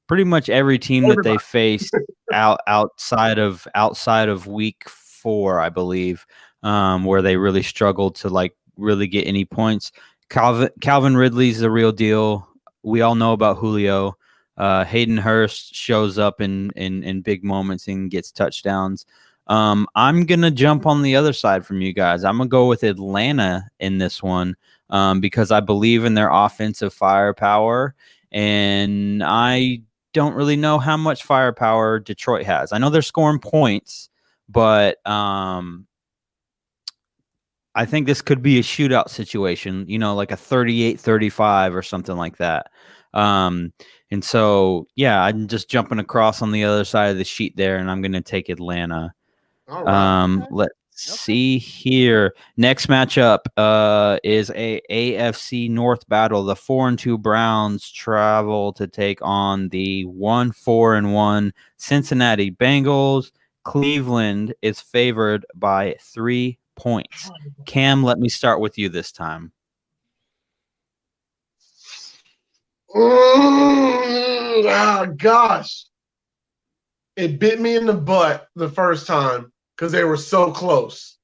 pretty much every team that they faced outside of week 4, I believe, where they really struggled to really get any points. Calvin Ridley's the real deal. We all know about Julio. Hayden Hurst shows up in big moments and gets touchdowns. I'm gonna jump on the other side from you guys. I'm gonna go with Atlanta in this one because I believe in their offensive firepower, and I don't really know how much firepower Detroit has. I know they're scoring points, but I think this could be a shootout situation, like a 38-35 or something like that. And so, yeah, I'm just jumping across on the other side of the sheet there, and I'm going to take Atlanta. All right. Let's see here. Next matchup is a AFC North battle. The 4-2 Browns travel to take on the 1-4-1 Cincinnati Bengals. Cleveland is favored by 3 points. Cam, let me start with you this time. Gosh. It bit me in the butt the first time because they were so close.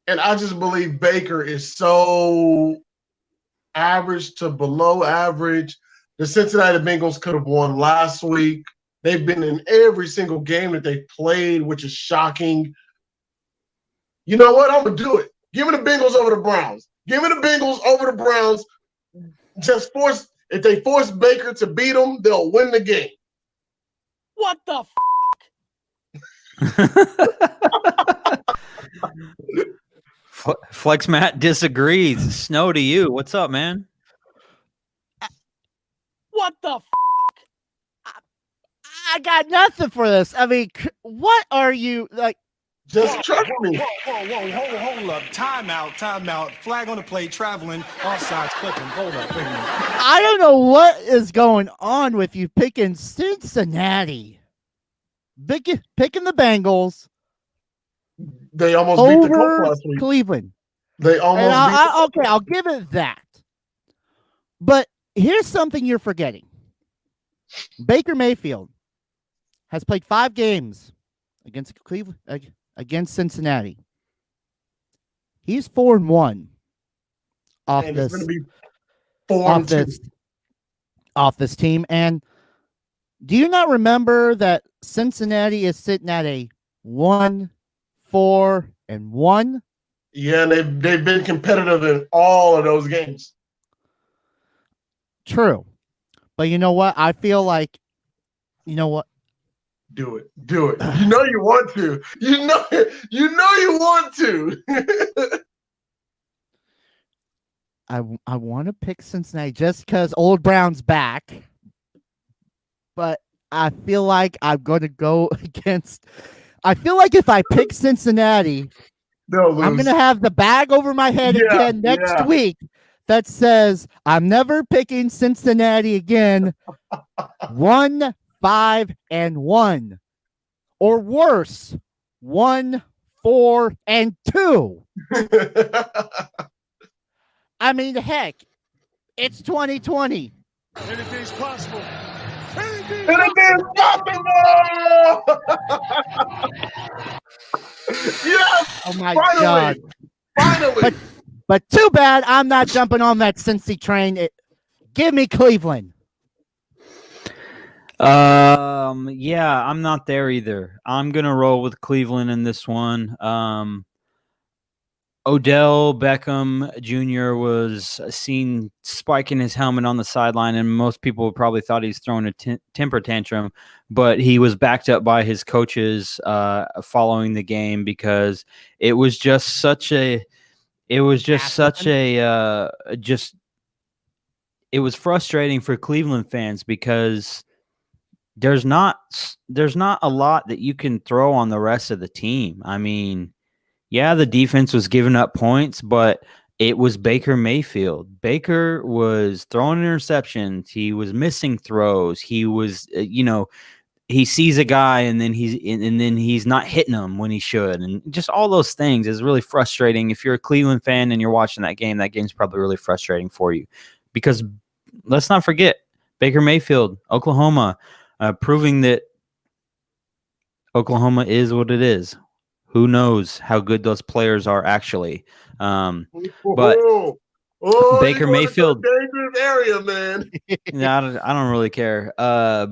And I just believe Baker is so average to below average. The Cincinnati Bengals could have won last week. They've been in every single game that they played, which is shocking. You know what? I'm going to do it. Give me the Bengals over the Browns. Give me the Bengals over the Browns. If they force Baker to beat them, they'll win the game. What the Flex Matt disagrees. Snow to you. What's up, man? What the I got nothing for this. I mean, what are you like? Just trust me. Hold up. Time out. Flag on the play, traveling, offsides, clicking. Hold up. Wait a minute. I don't know what is going on with you picking Cincinnati. Picking the Bengals. They almost beat the Colts last week. Cleveland. They almost okay, I'll give it that. But here's something you're forgetting. Baker Mayfield has played 5 games against Cleveland, against Cincinnati. He's 4-1 off this team. And do you not remember that Cincinnati is sitting at a 1-4-1? Yeah, they've been competitive in all of those games. True. But you know what? I feel like, you know what? Do it. You know you want to. You know you want to. I want to pick Cincinnati just because Old Brown's back. But I feel like I'm going to go against. I feel like if I pick Cincinnati, I'm going to have the bag over my head again next week that says I'm never picking Cincinnati again. 1-5-1. Or worse, 1-4-2. I mean, heck, it's 2020. Anything's possible. Anything's possible. Yes. Oh my Finally. God. Finally. But too bad I'm not jumping on that Cincy train. Give me Cleveland. Yeah, I'm not there either. I'm gonna roll with Cleveland in this one. Odell Beckham Jr. was seen spiking his helmet on the sideline, and most people probably thought he's throwing a temper tantrum, but he was backed up by his coaches following the game because it was just such a it was frustrating for Cleveland fans because there's not a lot that you can throw on the rest of the team. I mean, yeah, the defense was giving up points, but it was Baker Mayfield. Baker was throwing interceptions. He was missing throws. He was, he sees a guy and then he's not hitting him when he should, and just all those things is really frustrating. If you're a Cleveland fan and you're watching that game's probably really frustrating for you, because let's not forget Baker Mayfield, Oklahoma, proving that Oklahoma is what it is. Who knows how good those players are actually? But Baker Mayfield, dangerous area, man. no, I don't really care.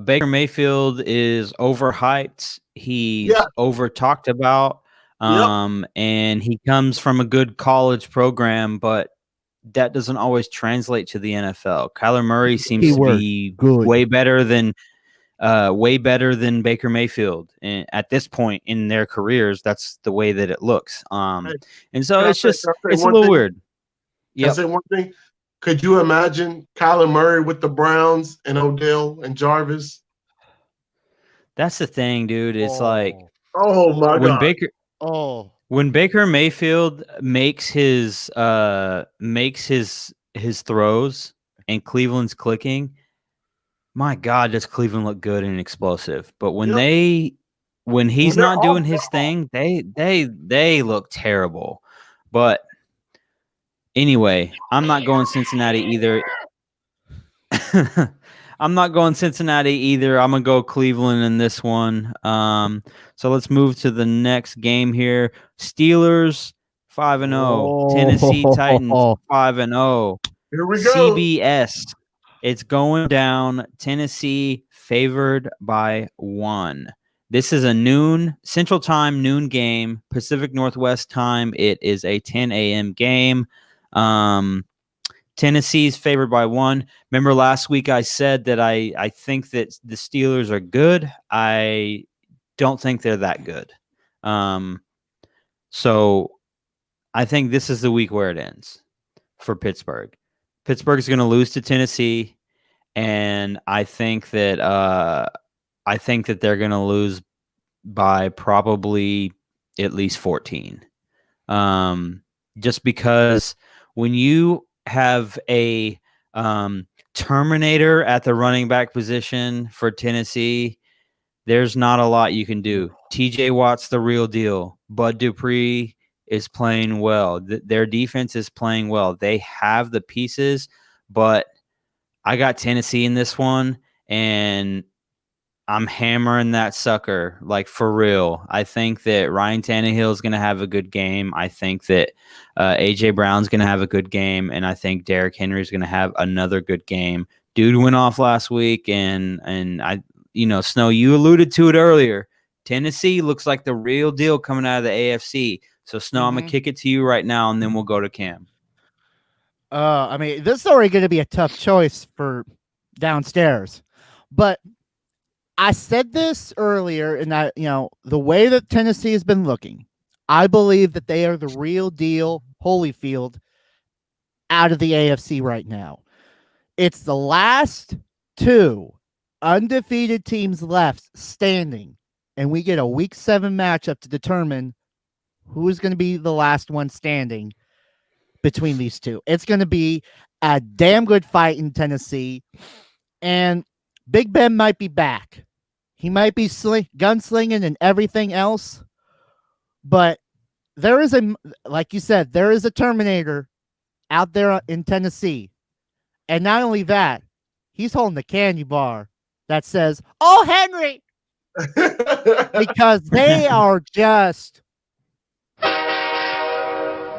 Baker Mayfield is overhyped. He's over talked about. And he comes from a good college program, but that doesn't always translate to the NFL. Kyler Murray seems to be good. way better than Baker Mayfield. And at this point in their careers, that's the way that it looks. And so it's a little weird. Can I say one thing? Could you imagine Kyler Murray with the Browns and Odell and Jarvis? That's the thing, dude. It's like, oh my God. When Baker Mayfield makes his throws and Cleveland's clicking, my God, does Cleveland look good and explosive? But when he's not doing his thing, they look terrible. But anyway, I'm not going Cincinnati either. I'm not going Cincinnati either. I'm gonna go Cleveland in this one. So let's move to the next game here. Steelers 5-0, Tennessee Titans 5-0. Here we go. CBS. It's going down. Tennessee favored by 1. This is a Central Time noon game. Pacific Northwest time, it is a 10 a.m. game. Tennessee's favored by 1. Remember last week I said that I think that the Steelers are good. I don't think they're that good. So I think this is the week where it ends for Pittsburgh. Pittsburgh's going to lose to Tennessee, and I think that they're going to lose by probably at least 14. Just because when you have a Terminator at the running back position for Tennessee, there's not a lot you can do. TJ Watt's the real deal. Bud Dupree is playing well. Their defense is playing well. They have the pieces, but I got Tennessee in this one, and I'm hammering that sucker, like for real. I think that Ryan Tannehill is going to have a good game. I think that A.J. Brown's going to have a good game, and I think Derrick Henry is going to have another good game. Dude went off last week, and Snow, you alluded to it earlier. Tennessee looks like the real deal coming out of the AFC. So, Snow, I'm going to kick it to you right now, and then we'll go to Cam. I mean, this is already going to be a tough choice for downstairs. But I said this earlier, and the way that Tennessee has been looking, I believe that they are the real deal Holyfield out of the AFC right now. It's the last 2 undefeated teams left standing, and we get a Week 7 matchup to determine who is going to be the last one standing between these two. It's going to be a damn good fight in Tennessee, and Big Ben might be back. He might be gunslinging and everything else, but there is like you said, there is a Terminator out there in Tennessee. And not only that, he's holding a candy bar that says, "Oh, Henry," because they are just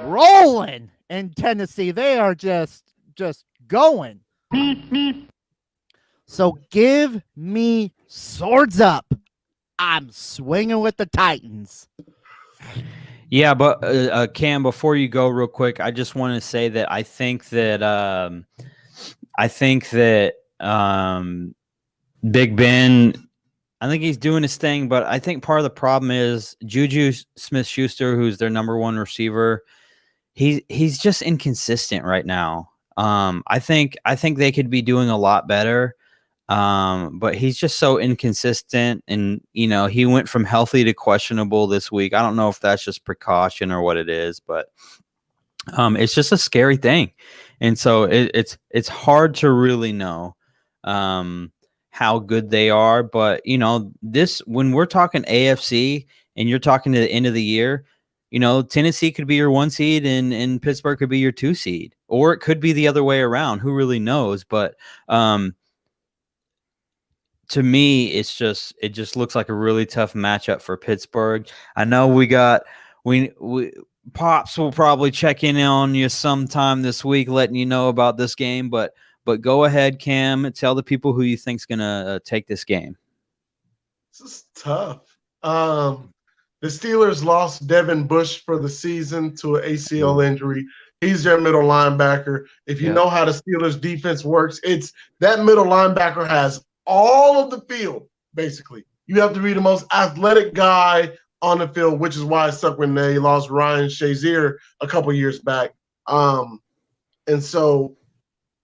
rolling in Tennessee. They are just going. So give me swords up. I'm swinging with the Titans. Yeah, but Cam, before you go, real quick, I just want to say that I think that Big Ben, I think he's doing his thing, but I think part of the problem is Juju Smith-Schuster, who's their number one receiver. He's just inconsistent right now. I think they could be doing a lot better. But he's just so inconsistent, and he went from healthy to questionable this week. I don't know if that's just precaution or what it is, but it's just a scary thing, and so it's hard to really know how good they are. But this, when we're talking AFC and you're talking to the end of the year, Tennessee could be your 1 seed and Pittsburgh could be your 2 seed, or it could be the other way around. Who really knows? But to me, it just looks like a really tough matchup for Pittsburgh. I know we Pops will probably check in on you sometime this week, letting you know about this game. But go ahead, Cam, tell the people who you think's gonna take this game. This is tough. The Steelers lost Devin Bush for the season to an ACL injury. He's their middle linebacker. If you know how the Steelers defense works, it's that middle linebacker has all of the field, basically. You have to be the most athletic guy on the field, which is why it sucked when they lost Ryan Shazier a couple years back. And so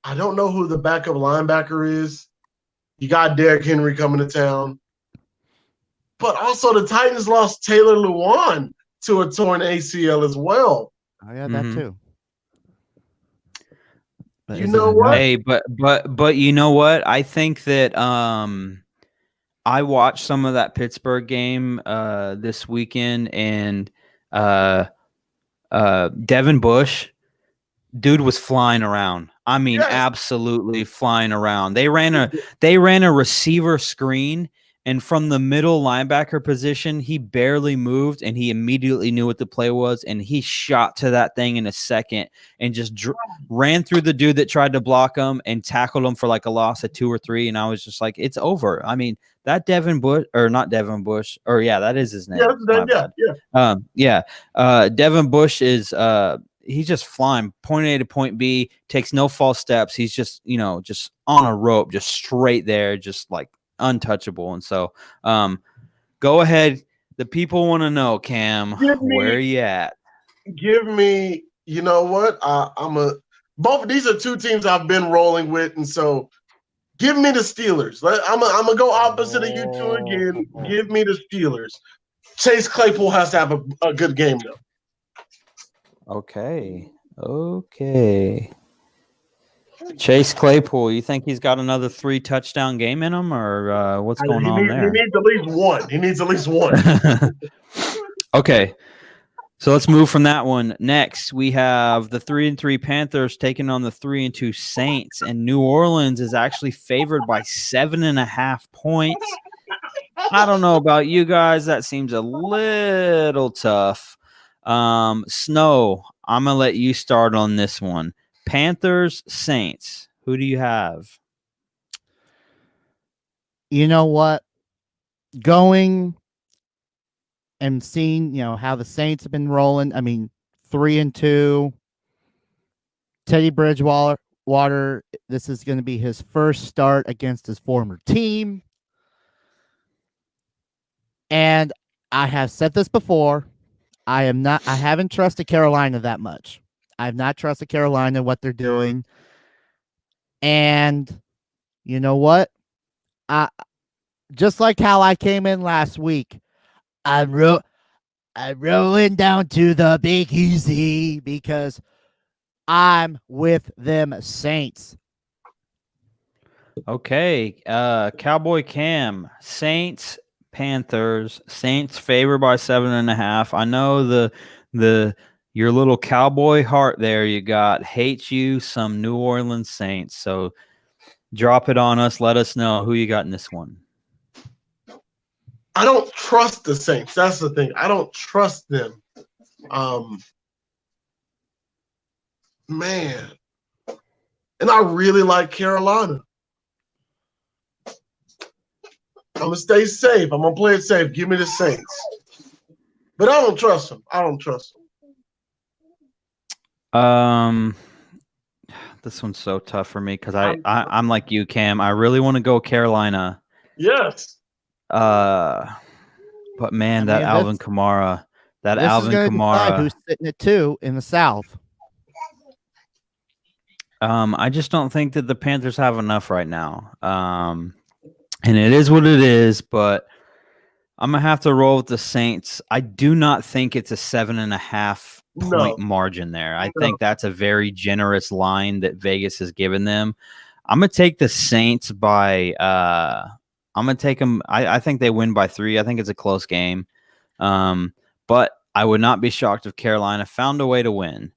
I don't know who the backup linebacker is. You got Derrick Henry coming to town. But also the Titans lost Taylor Lewan to a torn ACL as well. Oh, yeah, that too. But you know what? Hey, but you know what? I think that I watched some of that Pittsburgh game this weekend, and Devin Bush, dude, was flying around. I mean, absolutely flying around. They ran a receiver screen, and from the middle linebacker position, he barely moved, and he immediately knew what the play was, and he shot to that thing in a second and just ran through the dude that tried to block him and tackled him for like a loss of 2 or 3, and I was just like, it's over. I mean, that Devin Bush, or not Devin Bush, or yeah, that is his name. Devin Bush is he's just flying point A to point B, takes no false steps. He's just just on a rope, just straight there, just like untouchable. And so go ahead, the people want to know, Cam, where are you at? Give me, you know what, both of these are two teams I've been rolling with, and so give me the Steelers. I'm gonna go opposite of you two again. Give me the Steelers. Chase Claypool has to have a good game though. Okay. Chase Claypool, you think he's got another 3 touchdown game in him, or what's going on there? He needs at least one. Okay. So let's move from that one. Next, we have the 3-3 Panthers taking on the 3-2 Saints, and New Orleans is actually favored by 7.5 points. I don't know about you guys. That seems a little tough. Snow, I'm going to let you start on this one. Panthers, Saints. Who do you have? You know what? Going and seeing, how the Saints have been rolling. I mean, 3-2. Teddy Bridgewater, this is going to be his first start against his former team. And I have said this before. I haven't trusted Carolina that much. I have not trusted Carolina, what they're doing. And you know what? Just like how I came in last week, I'm rolling down to the Big Easy because I'm with them Saints. Okay. Cowboy Cam, Saints, Panthers. Saints favored by 7.5. I know your little cowboy heart there you got hates you some New Orleans Saints. So drop it on us. Let us know who you got in this one. I don't trust the Saints. That's the thing. I don't trust them. Man. And I really like Carolina. I'm going to stay safe. I'm going to play it safe. Give me the Saints. But I don't trust them. This one's so tough for me because I'm like you, Cam. I really want to go Carolina. Yes. But man, that Alvin Kamara. This is going to decide who's sitting at 2 in the South. I just don't think that the Panthers have enough right now. And it is what it is, but I'm gonna have to roll with the Saints. I do not think it's a 7.5 point margin there. I think that's a very generous line that Vegas has given them. I'm gonna take the Saints by. I'm gonna take them. I think they win by 3. I think it's a close game, but I would not be shocked if Carolina found a way to win.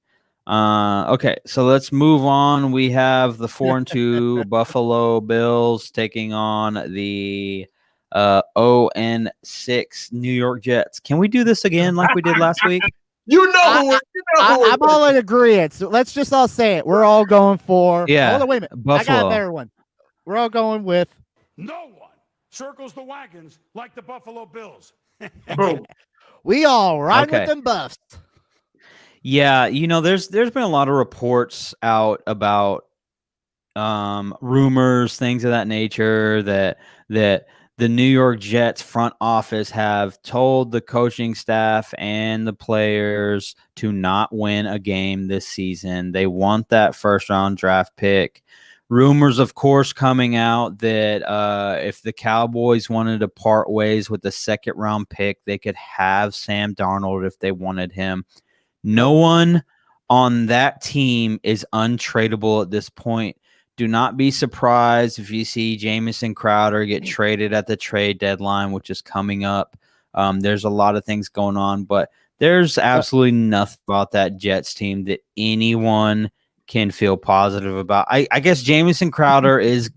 Okay, so let's move on. We have the 4-2 Buffalo Bills taking on the 0-6 New York Jets. Can we do this again like we did last week? I'm all in agreement. So let's just all say it. We're all going for. Yeah. Hold on, wait a minute. Buffalo. I got a better one. We're all going with. No one circles the wagons like the Buffalo Bills. Boom. We all ride with them Buffs. Yeah, there's been a lot of reports out about rumors, things of that nature that the New York Jets front office have told the coaching staff and the players to not win a game this season. They want that first-round draft pick. Rumors, of course, coming out that if the Cowboys wanted to part ways with the second-round pick, they could have Sam Darnold if they wanted him. No one on that team is untradeable at this point. Do not be surprised if you see Jamison Crowder get traded at the trade deadline, which is coming up. There's a lot of things going on, but there's absolutely nothing about that Jets team that anyone can feel positive about. I guess Jamison Crowder is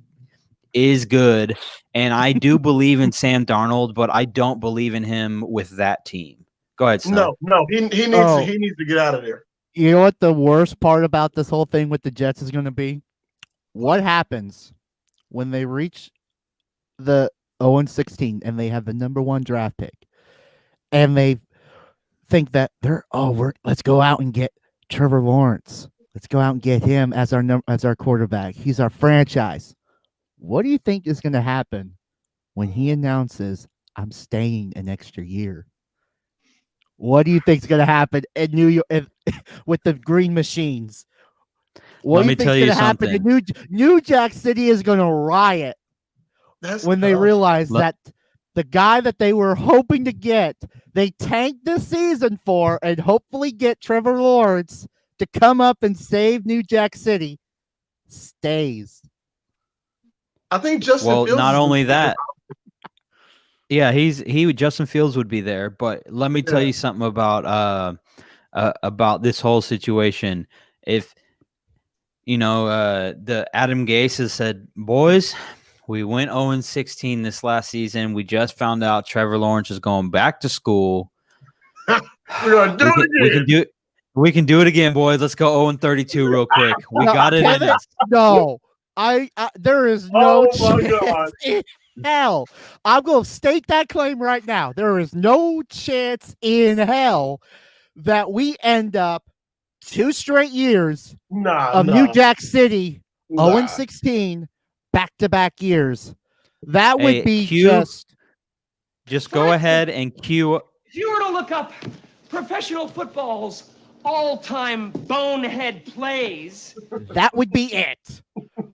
good, and I do believe in Sam Darnold, but I don't believe in him with that team. Go ahead, Snow. No, he needs to get out of there. You know what the worst part about this whole thing with the Jets is going to be? What happens when they reach the 0-16 and they have the number 1 draft pick, and they think that let's go out and get Trevor Lawrence. Let's go out and get him as our quarterback. He's our franchise. What do you think is going to happen when he announces, I'm staying an extra year? What do you think is going to happen in New York with the Green Machines? What do you think is going to happen in New Jack City is going to riot when they realize that the guy that they were hoping to get, they tanked this season for, and hopefully get Trevor Lawrence to come up and save New Jack City, stays. I think Justin Fields. Well, not only that. Yeah, Justin Fields would be there, but let me tell you something about this whole situation. If the Adam Gase has said, boys, we went 0-16 this last season. We just found out Trevor Lawrence is going back to school. We're gonna do it again. We can do it again, boys. Let's go 0-32 real quick. We got it in us. No, there is no chance in hell. I'm going to state that claim right now. There is no chance in hell that we end up 2 straight years of New Jack City 0-16 back-to-back years. That would be just go ahead and cue. If you were to look up professional football's all-time bonehead plays, that would be it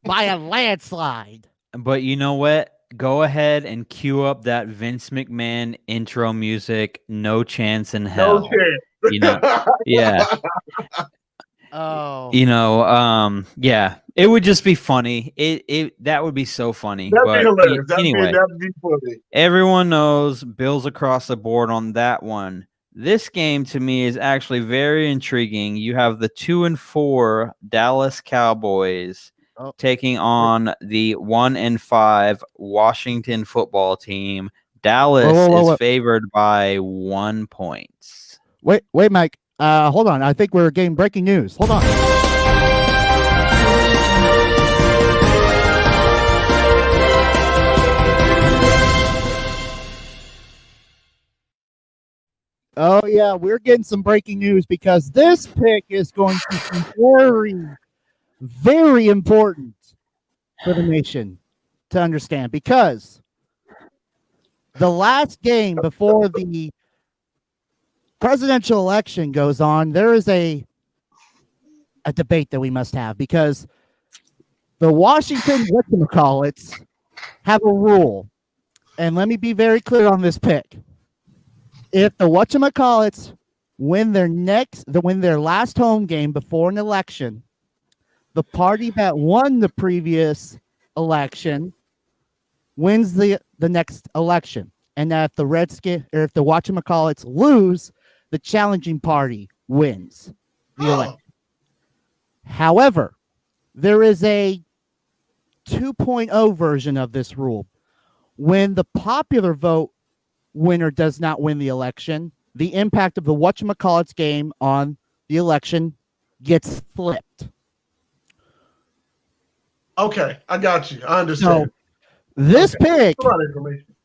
by a landslide. But you know what? Go ahead and cue up that Vince McMahon intro music. No chance in hell. No chance. Yeah. Oh. Yeah. It would just be funny. That would be so funny. That'd be hilarious. That'd be funny. Everyone knows Bills across the board on that one. This game to me is actually very intriguing. You have the 2-4 Dallas Cowboys taking on the 1-5 Washington football team. Dallas is favored by 1 point. Wait, Mike. Hold on. I think we're getting breaking news. Hold on. Oh, yeah, we're getting some breaking news because this pick is going to be very, very important for the nation to understand because the last game before the presidential election goes on, there is a debate that we must have because the Washington whatchamacallits have a rule. And let me be very clear on this pick. If the whatchamacallits win their last home game before an election, the party that won the previous election wins the next election. And that if the whatchamacallits lose, the challenging party wins the election. However, there is a 2.0 version of this rule. When the popular vote winner does not win the election, the impact of the whatchamacallits game on the election gets flipped. Okay, I got you. I understand. So this pick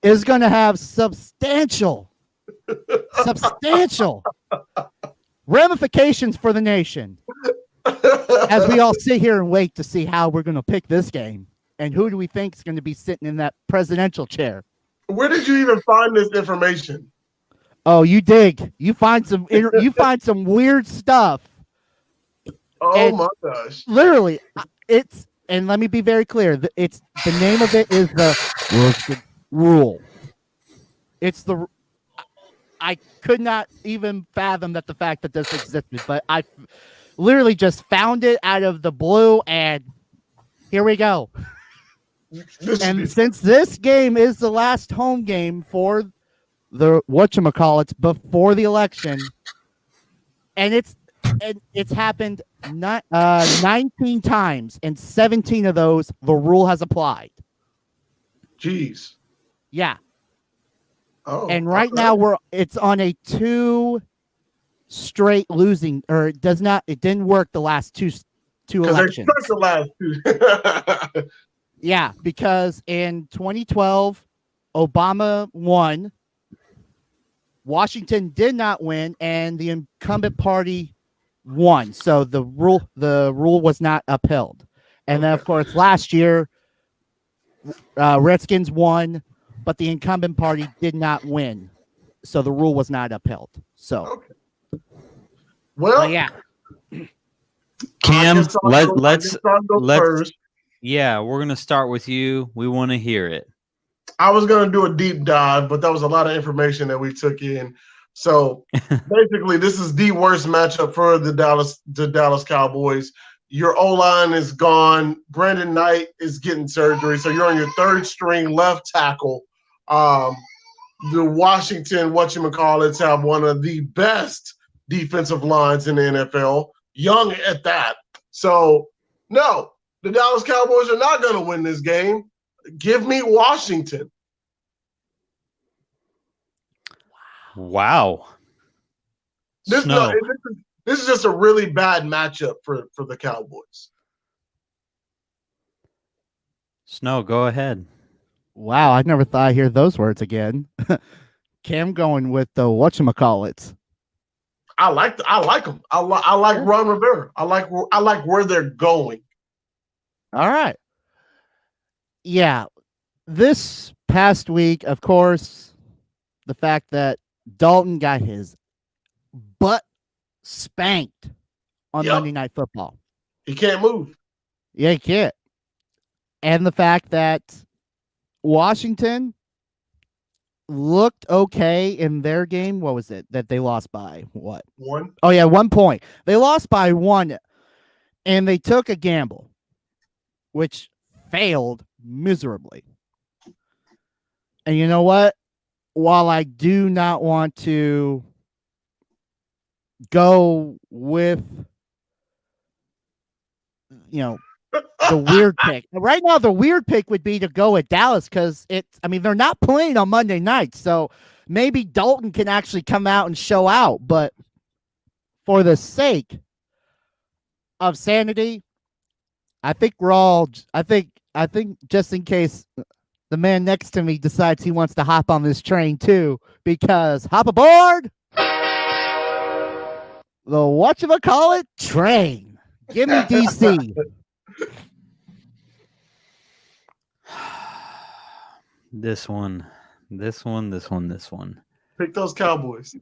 is going to have substantial ramifications for the nation as we all sit here and wait to see how we're going to pick this game and who do we think is going to be sitting in that presidential chair. Where did you even find this information? Oh, you dig. You find some weird stuff. Oh my gosh. Literally, and let me be very clear. It's the name of it is the rule. I could not even fathom that the fact that this existed, but I literally just found it out of the blue, and here we go. And since this game is the last home game for the whatchamacallits before the election, and it's happened 19 times, and 17 of those the rule has applied. Jeez. Yeah. Oh. And right now it's on a 2 straight losing, or it didn't work the last two elections. They the last 2. Yeah, because in 2012, Obama won. Washington did not win, and the incumbent party won. So the rule was not upheld. And then, of course, last year, Redskins won, but the incumbent party did not win. So the rule was not upheld. So, well, yeah. Cam, let's first. Yeah, we're going to start with you. We want to hear it. I was going to do a deep dive, but that was a lot of information that we took in. So basically, this is the worst matchup for the Dallas Cowboys. Your O-line is gone. Brandon Knight is getting surgery. So you're on your third string left tackle. The Washington whatchamacallits have one of the best defensive lines in the NFL. Young at that. So, no. The Dallas Cowboys are not going to win this game. Give me Washington. Wow. This is just a really bad matchup for the Cowboys. Snow, go ahead. Wow, I never thought I'd hear those words again. Cam going with the whatchamacallits. I like them. I like Ron Rivera. I like where they're going. All right. Yeah. This past week, of course, the fact that Dalton got his butt spanked on Monday Night Football. He can't move. Yeah, he can't. And the fact that Washington looked okay in their game. What was it that they lost by? What? 1. Oh, yeah, 1 point. They lost by 1, and they took a gamble, which failed miserably. And you know what? While I do not want to go with, the weird pick. Right now, the weird pick would be to go with Dallas because they're not playing on Monday night. So maybe Dalton can actually come out and show out. But for the sake of sanity, I think just in case the man next to me decides he wants to hop on this train too, because hop aboard whatchamacallit train. Give me DC. This one. Pick those Cowboys.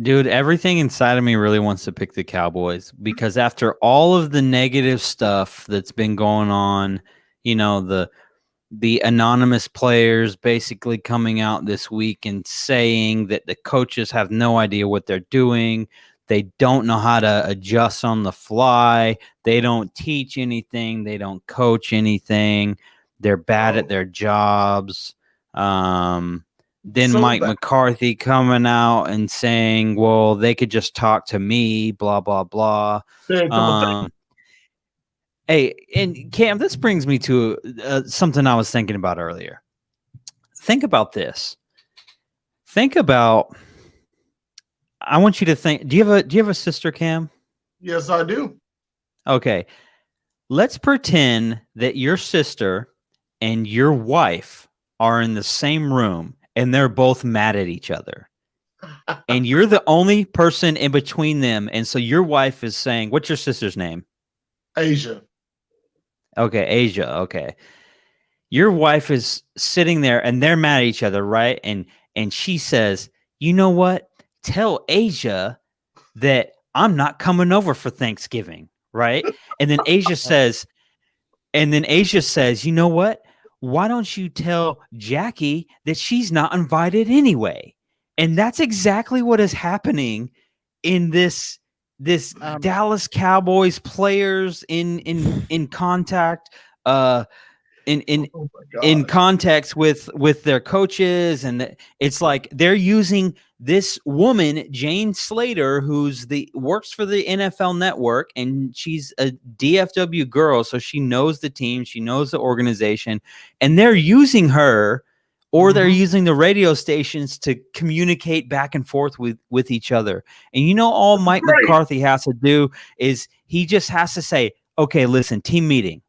Dude, everything inside of me really wants to pick the Cowboys because after all of the negative stuff that's been going on, you know, the anonymous players basically coming out this week and saying that the coaches have no idea what they're doing. They don't know how to adjust on the fly. They don't teach anything. They don't coach anything. They're bad at their jobs. Then So Mike bad. McCarthy coming out and saying, well, they could just talk to me, blah, blah, blah. Hey, and Cam, this brings me to something I was thinking about earlier. Think about this. I want you to think. Do you have a sister, Cam? Yes, I do. Okay. Let's pretend that your sister and your wife are in the same room and they're both mad at each other. And you're the only person in between them. And so your wife is saying, what's your sister's name? Asia. Okay, Asia. Okay. Your wife is sitting there and they're mad at each other, right? And she says, you know what? Tell Asia that I'm not coming over for Thanksgiving, right? And then Asia says, you know what? Why don't you tell Jackie that she's not invited anyway? And that's exactly what is happening in this Dallas Cowboys players in contact in context with their coaches, and it's like they're using this woman Jane Slater, who's works for the NFL Network, and she's a DFW girl, so she knows the team, she knows the organization, and they're using her. Or they're using the radio stations to communicate back and forth with each other. And you know, all Mike McCarthy has to do is he just has to say, okay, listen, team meeting.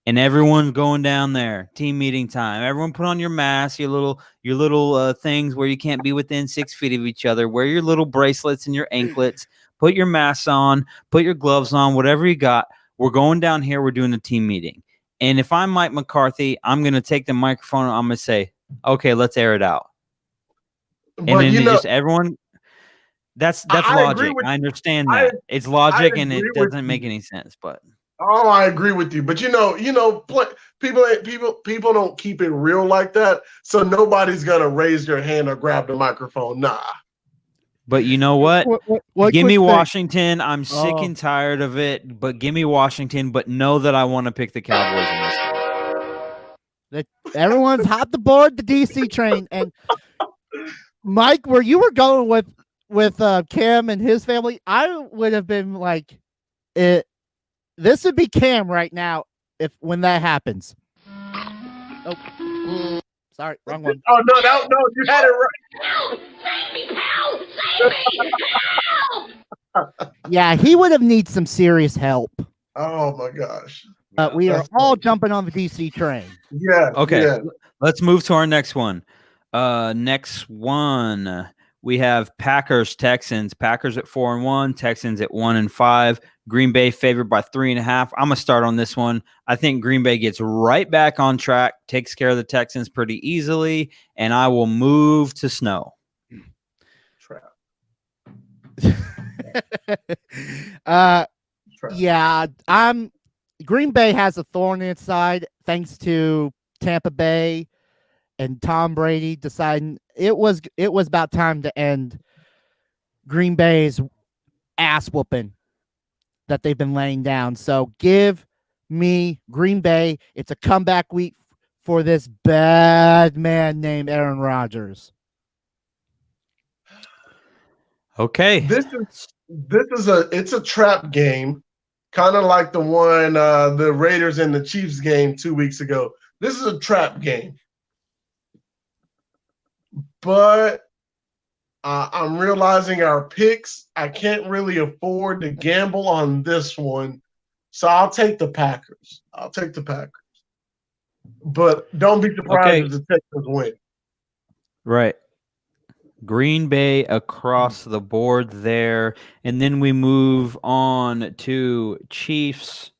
And everyone's going down there, team meeting time. Everyone put on your mask, your little things where you can't be within 6 feet of each other. Wear your little bracelets and your anklets. Put your masks on. Put your gloves on. Whatever you got. We're going down here. We're doing a team meeting. And if I'm Mike McCarthy, I'm going to take the microphone and I'm going to say, okay, let's air it out. And but then just everyone, that's logic. I understand that. It's logic and it doesn't make any sense, but. Oh, I agree with you. But people don't keep it real like that. So nobody's going to raise their hand or grab the microphone. Nah. But you know what? Give me Washington. I'm sick Oh. and tired of it, but give me Washington. But know that I want to pick the Cowboys in this game. Everyone's hopped aboard the DC train. And Mike, where you were going with Cam and his family, I would have been like, this would be Cam right now when that happens. Oh, sorry, wrong one. Oh no, you had it right. Help! Save me, help! Save me! Help! Yeah, he would have needed some serious help. Oh my gosh. We are all jumping on the DC train. Yeah. Okay. Yeah. Let's move to our next one. Next one, we have Packers Texans. Packers at 4-1, Texans at 1-5. Green Bay favored by 3.5. I'm gonna start on this one. I think Green Bay gets right back on track, takes care of the Texans pretty easily, and I will move to Snow. Yeah, Green Bay has a thorn in its side thanks to Tampa Bay and Tom Brady deciding it was about time to end Green Bay's ass whooping that they've been laying down. So give me Green Bay. It's a comeback week for this bad man named Aaron Rodgers. Okay. This is a trap game, kind of like the one the Raiders and the Chiefs game 2 weeks ago. This is a trap game. But I'm realizing our picks, I can't really afford to gamble on this one. So I'll take the Packers. But don't be surprised if the Texans win. Right. Green Bay across the board there. And then we move on to Chiefs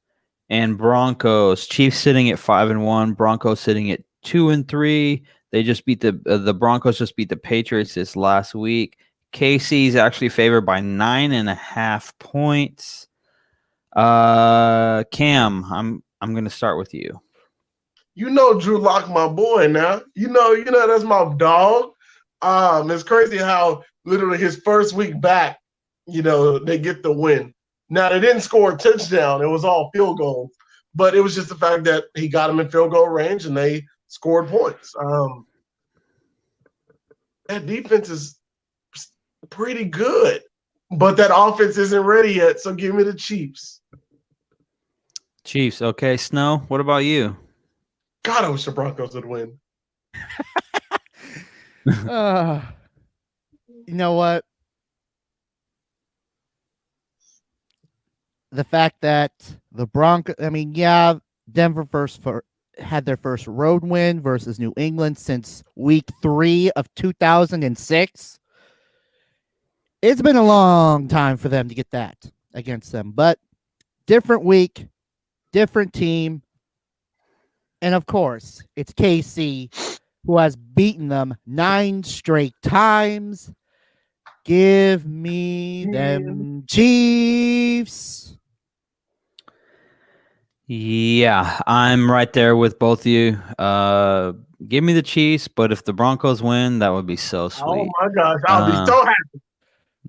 and Broncos. Chiefs sitting at 5-1, Broncos sitting at 2-3. They just beat the Broncos just beat the Patriots this last week. KC's actually favored by 9.5 points. Cam, I'm going to start with you. You know Drew Lock, my boy. Now you know that's my dog. It's crazy how literally his first week back, they get the win. Now they didn't score a touchdown; it was all field goals. But it was just the fact that he got them in field goal range and they scored points. That defense is pretty good, but that offense isn't ready yet. So give me the Chiefs. Chiefs. Okay, Snow. What about you? God, I wish the Broncos would win. You know what? The fact that the Broncos, Denver had their first road win versus New England since week 3 of 2006. It's been a long time for them to get that against them, but different week, different team. And of course, it's KC who has beaten them 9 straight times. Give me them Chiefs. Yeah, I'm right there with both of you. Give me the Chiefs, but if the Broncos win, that would be so sweet. Oh my gosh, I'll be so happy.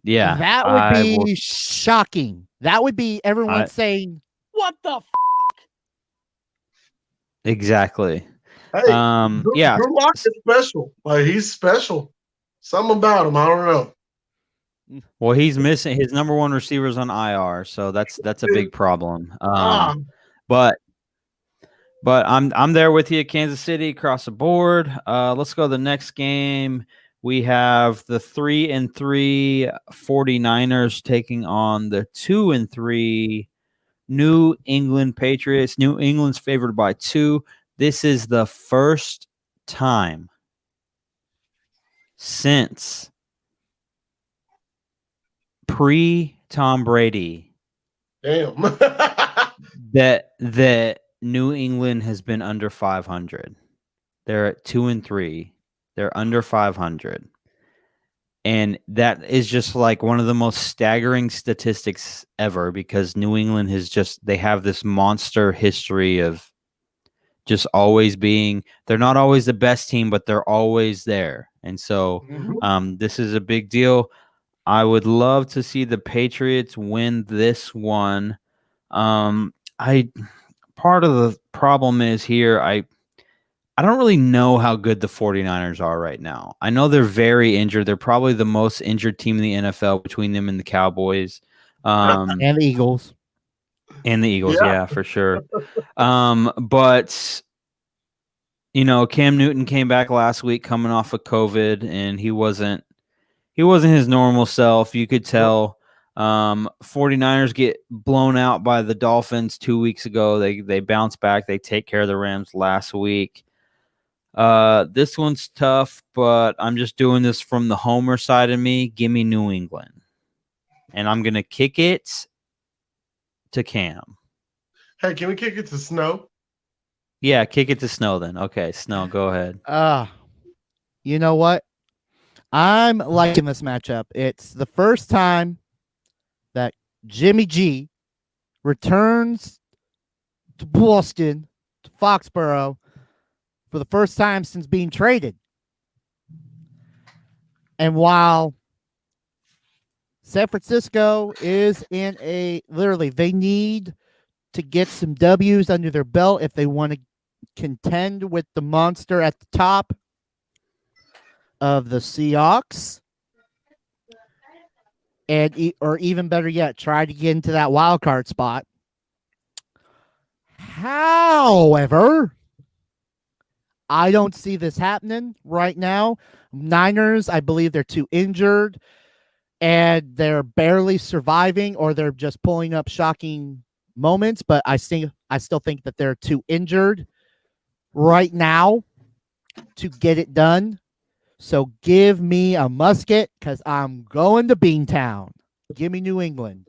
Yeah, that would be shocking. That would be everyone saying, "What the f-?" Exactly. Hey, yeah. Drew Lock is special. Like, he's special. Something about him, I don't know. Well, he's missing his number 1 receivers on IR, so that's a big problem. But I'm there with you, Kansas City across the board. Let's go to the next game. We have the 3-3 49ers taking on the 2-3 New England Patriots. New England's favored by 2. This is the first time since pre-Tom Brady Damn. that New England has been under 500. They're at 2-3. They're under 500. And that is just like one of the most staggering statistics ever, because New England they have this monster history of just always they're not always the best team, but they're always there. And so this is a big deal. I would love to see the Patriots win this one. Part of the problem is here, I don't really know how good the 49ers are right now. I know they're very injured. They're probably the most injured team in the NFL between them and the Cowboys. And the Eagles. And the Eagles, yeah, for sure. But, Cam Newton came back last week coming off of COVID, and he wasn't his normal self. You could tell. 49ers get blown out by the Dolphins 2 weeks ago. They bounce back. They take care of the Rams last week. This one's tough, but I'm just doing this from the homer side of me. Give me New England. And I'm going to kick it to Cam. Hey, can we kick it to Snow? Yeah, kick it to Snow then. Okay, Snow, go ahead. You know what? I'm liking this matchup. It's the first time that Jimmy G returns to Boston, to Foxborough, for the first time since being traded. And while San Francisco is in they need to get some W's under their belt if they want to contend with the monster at the top of the Seahawks. Or even better yet, try to get into that wild card spot. However, I don't see this happening right now. Niners, I believe they're too injured and they're barely surviving, or they're just pulling up shocking moments. But I still think that they're too injured right now to get it done. So give me a musket because I'm going to Beantown. Give me New England.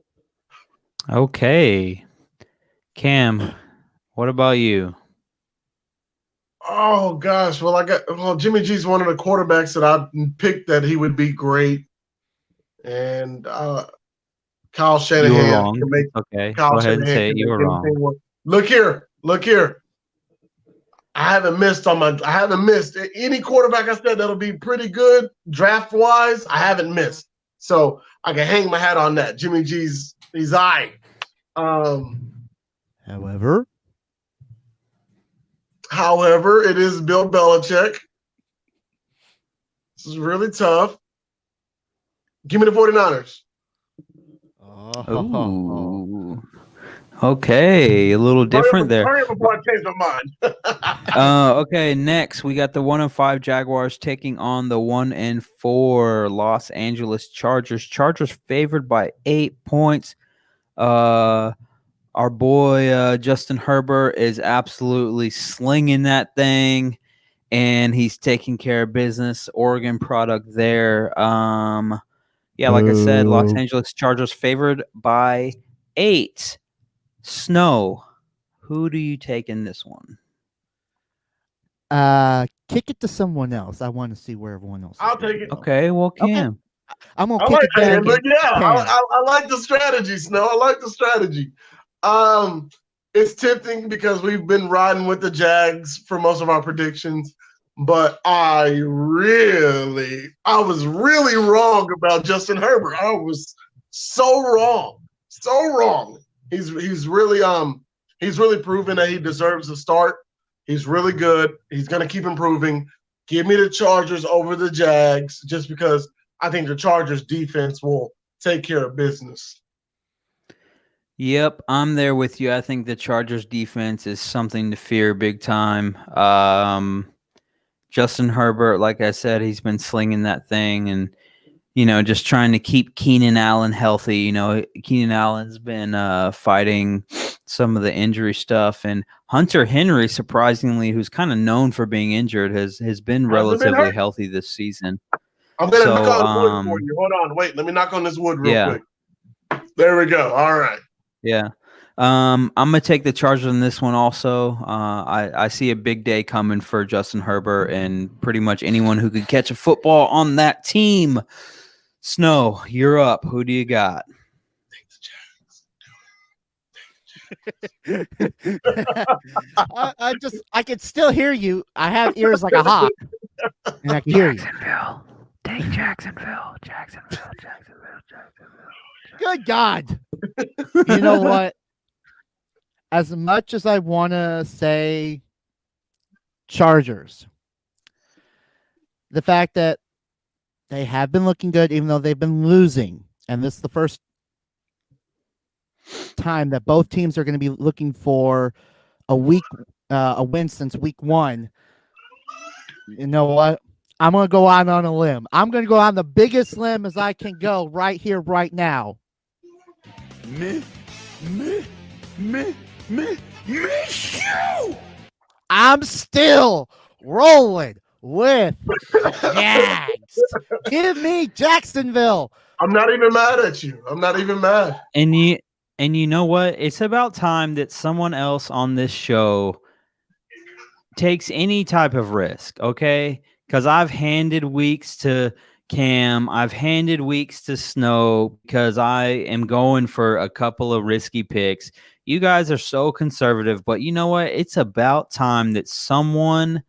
Okay. Cam, what about you? Oh gosh, well Jimmy G's one of the quarterbacks that I picked that he would be great, and Kyle You were Shanahan wrong. can make Okay. Kyle Go ahead and Shanahan say it. can You make were wrong. anything work. Look here. I haven't missed any quarterback I said that'll be pretty good draft wise. I haven't missed, so I can hang my hat on that. Jimmy G's he's I. However, It is Bill Belichick. This is really tough. Give me the 49ers. Ooh. Okay, a little different there. Hurry up before I change my mind. Okay, next we got the 1-5 Jaguars taking on the 1-4 Los Angeles Chargers. Chargers favored by 8 points. Our boy Justin Herbert is absolutely slinging that thing, and he's taking care of business. Oregon product there. Yeah, like I said, Los Angeles Chargers favored by 8. Snow, who do you take in this one? kick it to someone else. I want to see where everyone else. I'll take it. Okay, well, Cam. I'm gonna kick it back. I like the strategy, Snow. I like the strategy. It's tempting because we've been riding with the Jags for most of our predictions, but I was really wrong about Justin Herbert. I was so wrong. He's really proven that he deserves a start. He's really good. He's going to keep improving. Give me the Chargers over the Jags just because I think the Chargers defense will take care of business. Yep, I'm there with you. I think the Chargers defense is something to fear big time. Justin Herbert, like I said, he's been slinging that thing and, just trying to keep Keenan Allen healthy. Keenan Allen's been fighting some of the injury stuff, and Hunter Henry, surprisingly, who's kind of known for being injured, has been relatively healthy this season. I'm going to knock on wood for you. Hold on. Wait, let me knock on this wood real quick. There we go. All right. Yeah. I'm going to take the Chargers in this one also. I see a big day coming for Justin Herbert and pretty much anyone who could catch a football on that team. Snow, you're up. Who do you got? I can still hear you. I have ears like a hawk, and I can hear you. Take Jacksonville. Good God! You know what? As much as I want to say Chargers, the fact that they have been looking good, even though they've been losing, and this is the first time that both teams are going to be looking for a win since week 1. You know what? I'm going to go out on a limb. I'm going to go on the biggest limb as I can go right here, right now. I'm still rolling with Jags. Give me Jacksonville. I'm not even mad at you. I'm not even mad. And you know what? It's about time that someone else on this show takes any type of risk, okay? Because I've handed weeks to Cam. I've handed weeks to Snow because I am going for a couple of risky picks. You guys are so conservative, but you know what? It's about time that someone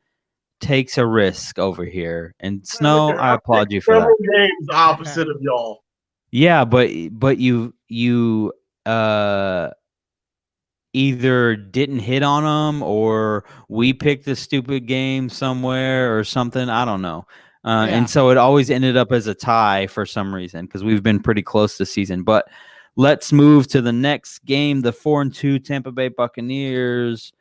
takes a risk over here. And Snow, I applaud you for that. Several games opposite of y'all. Yeah, but you either didn't hit on them or we picked a stupid game somewhere or something. I don't know. And so it always ended up as a tie for some reason because we've been pretty close this season. But let's move to the next game. The 4-2 Tampa Bay Buccaneers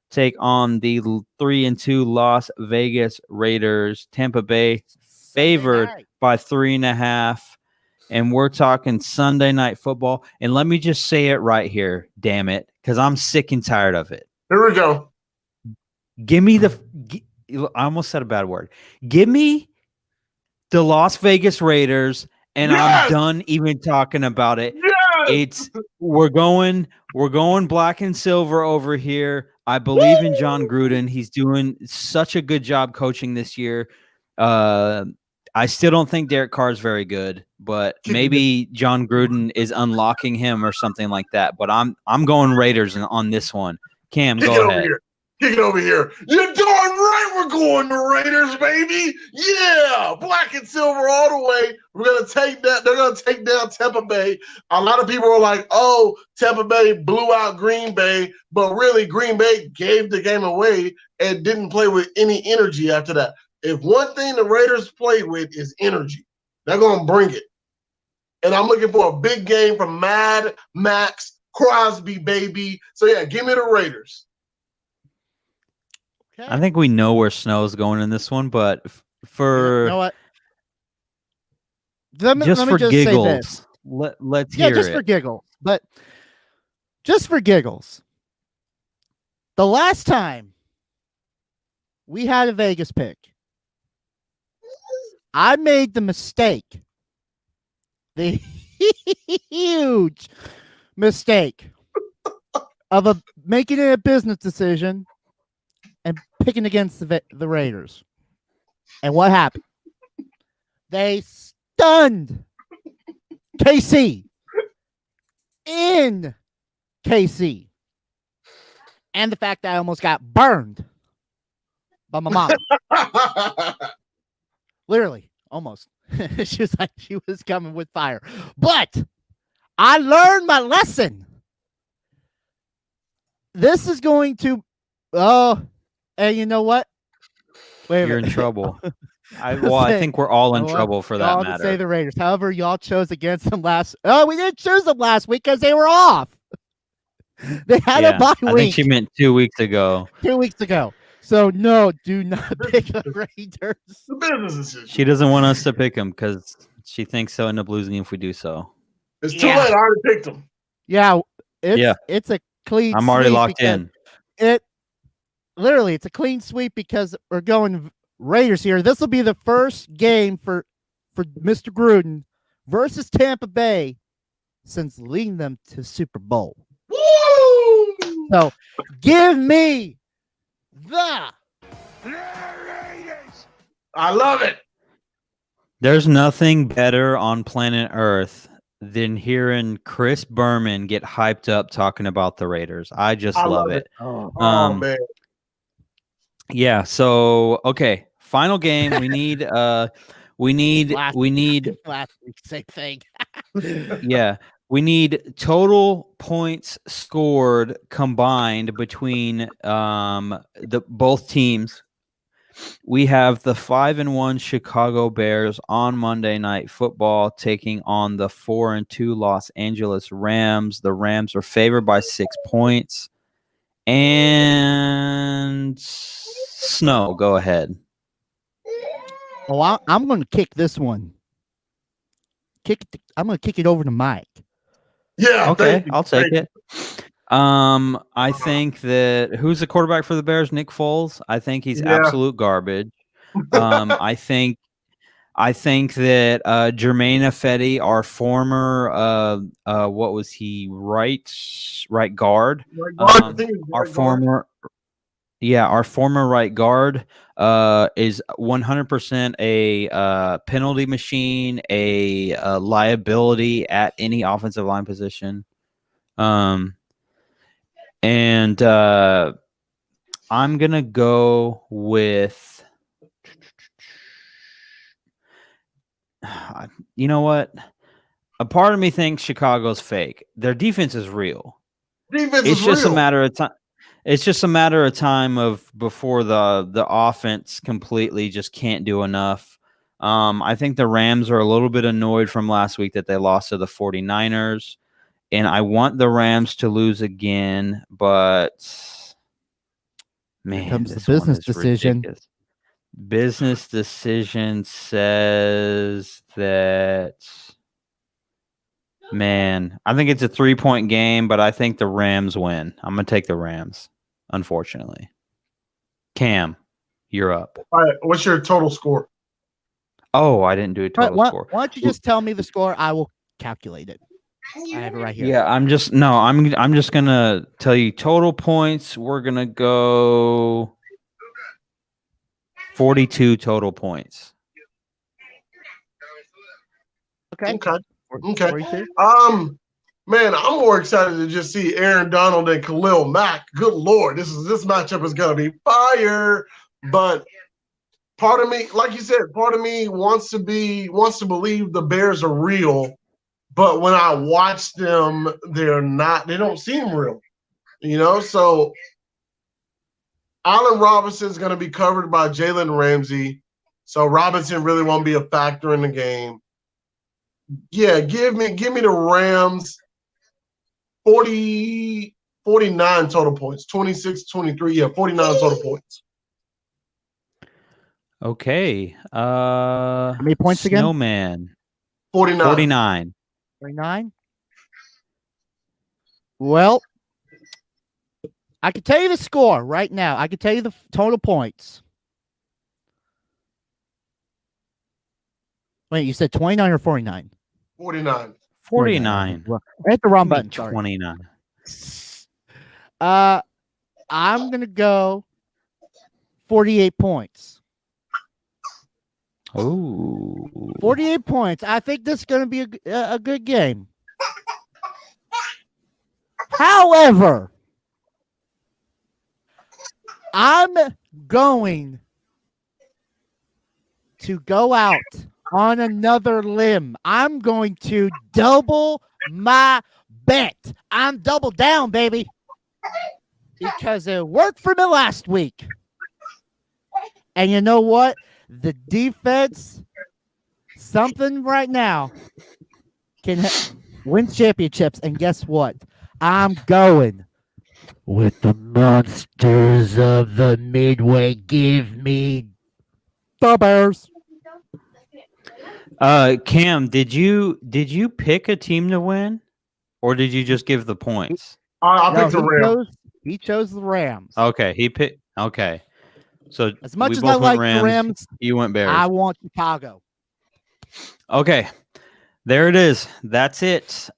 take on the 3-2 Las Vegas Raiders. Tampa Bay favored by 3.5. And we're talking Sunday Night Football. And let me just say it right here, damn it, because I'm sick and tired of it. Here we go. Give me I almost said a bad word. Give me the Las Vegas Raiders, and I'm Yes! done even talking about it. Yes! We're going black and silver over here. I believe in John Gruden. He's doing such a good job coaching this year. I still don't think Derek Carr is very good, but maybe John Gruden is unlocking him or something like that. But I'm going Raiders on this one. Cam, go ahead. Kick it over here. You're darn right we're going to Raiders, baby. Yeah. Black and silver all the way. We're going to take that. They're going to take down Tampa Bay. A lot of people are like, oh, Tampa Bay blew out Green Bay. But really, Green Bay gave the game away and didn't play with any energy after that. If one thing the Raiders play with is energy, they're going to bring it. And I'm looking for a big game from Mad Max Crosby, baby. So, yeah, give me the Raiders. I think we know where Snow's going in this one, but for you know what? Let me just giggles, let's hear it. Yeah, just for giggles. But just for giggles, the last time we had a Vegas pick, I made the mistake, the huge mistake of making it a business decision and picking against the Raiders. And what happened? They stunned KC in KC. And the fact that I almost got burned by my mom. Literally, almost. She was like, she was coming with fire. But I learned my lesson. This is going to, and you know what? You're in trouble. I think we're all in trouble for that matter. Say the Raiders. However, y'all chose against them last. Oh, we didn't choose them last week because they were off. They had a bye week. I think she meant 2 weeks ago. 2 weeks ago. So no, do not pick the Raiders. The business decision. She doesn't want us to pick them because she thinks so end up losing if we do so. It's too late. I already picked them. Yeah, it's a clean. I'm already locked in. Literally, it's a clean sweep because we're going Raiders here. This will be the first game for Mr. Gruden versus Tampa Bay since leading them to Super Bowl. Woo! So, give me the Raiders. I love it. There's nothing better on planet Earth than hearing Chris Berman get hyped up talking about the Raiders. I just love it. Oh, man. Yeah, so okay, final game. We need last week, same thing. Yeah. We need total points scored combined between both teams. We have the 5-1 Chicago Bears on Monday Night Football taking on the 4-2 Los Angeles Rams. The Rams are favored by 6 points. And Snow, go ahead. Oh, I'm going to kick this one. I'm going to kick it over to Mike. Yeah. Okay, I'll take it. I think that who's the quarterback for the Bears? Nick Foles. I think he's absolute garbage. I think that Jermaine Ifedi, our former what was he, right guard? Our former right guard is 100% a penalty machine, a liability at any offensive line position. And I'm going to go with, you know what? A part of me thinks Chicago's fake. Their defense is real. It's just a matter of time. It's just a matter of time of before the offense completely just can't do enough. I think the Rams are a little bit annoyed from last week that they lost to the 49ers. And I want the Rams to lose again, but man, here comes the business decision. Ridiculous. Business decision says that, man, I think it's a 3-point game, but I think the Rams win. I'm going to take the Rams, unfortunately. Cam, you're up. All right, what's your total score? Oh, I didn't do a total score. Why don't you just tell me the score? I will calculate it. I have it right here. Yeah, I'm just gonna tell you total points. We're gonna go 42 total points. Okay. Okay. 42. Man, I'm more excited to just see Aaron Donald and Khalil Mack. Good Lord, this matchup is gonna be fire. But part of me, like you said, part of me wants to believe the Bears are real. But when I watch them, they don't seem real. So Allen Robinson's going to be covered by Jalen Ramsey. So Robinson really won't be a factor in the game. Yeah, give me the Rams 49 total points. 26-23. Yeah, 49 total points. Okay. How many points again? SnowMan. 49. 49. Well, I can tell you the score right now. I can tell you the total points. Wait, you said 29 or 49? 49. 49. Well, I hit the wrong button. 29. I'm going to go 48 points. Oh. 48 points. I think this is going to be a good game. However, I'm going to go out on another limb. I'm going to double my bet. I'm double down, baby. Because it worked for me last week. And you know what? The defense, something right now, can win championships. And guess what? I'm going with the monsters of the Midway. Give me the Bears. Cam, did you pick a team to win, or did you just give the points? I picked the Rams. He chose the Rams. Okay, he picked. Okay, so as much we as both I went like Rams, the Rams, you went Bears. I want Chicago. Okay, there it is. That's it.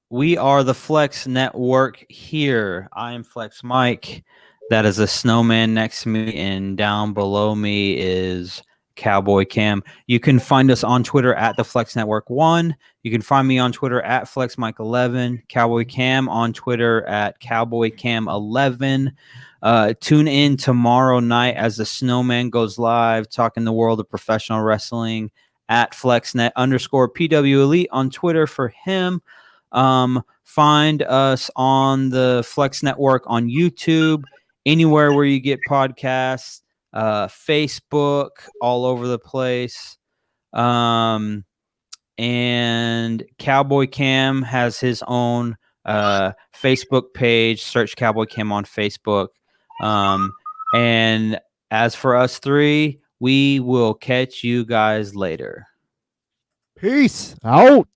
We are the Flex Network here. I am Flex Mike. That is a SnowMan next to me, and down below me is Cowboy Cam. You can find us on Twitter at the Flex Network 1. You can find me on Twitter at FlexMike11. Cowboy Cam on Twitter at CowboyCam11. Tune in tomorrow night as the SnowMan goes live, talking the world of professional wrestling at FlexNet_PW Elite on Twitter for him. Find us on the Flex Network on YouTube, anywhere where you get podcasts, Facebook, all over the place. And Cowboy Cam has his own Facebook page. Search Cowboy Cam on Facebook. And as for us three, we will catch you guys later. Peace out.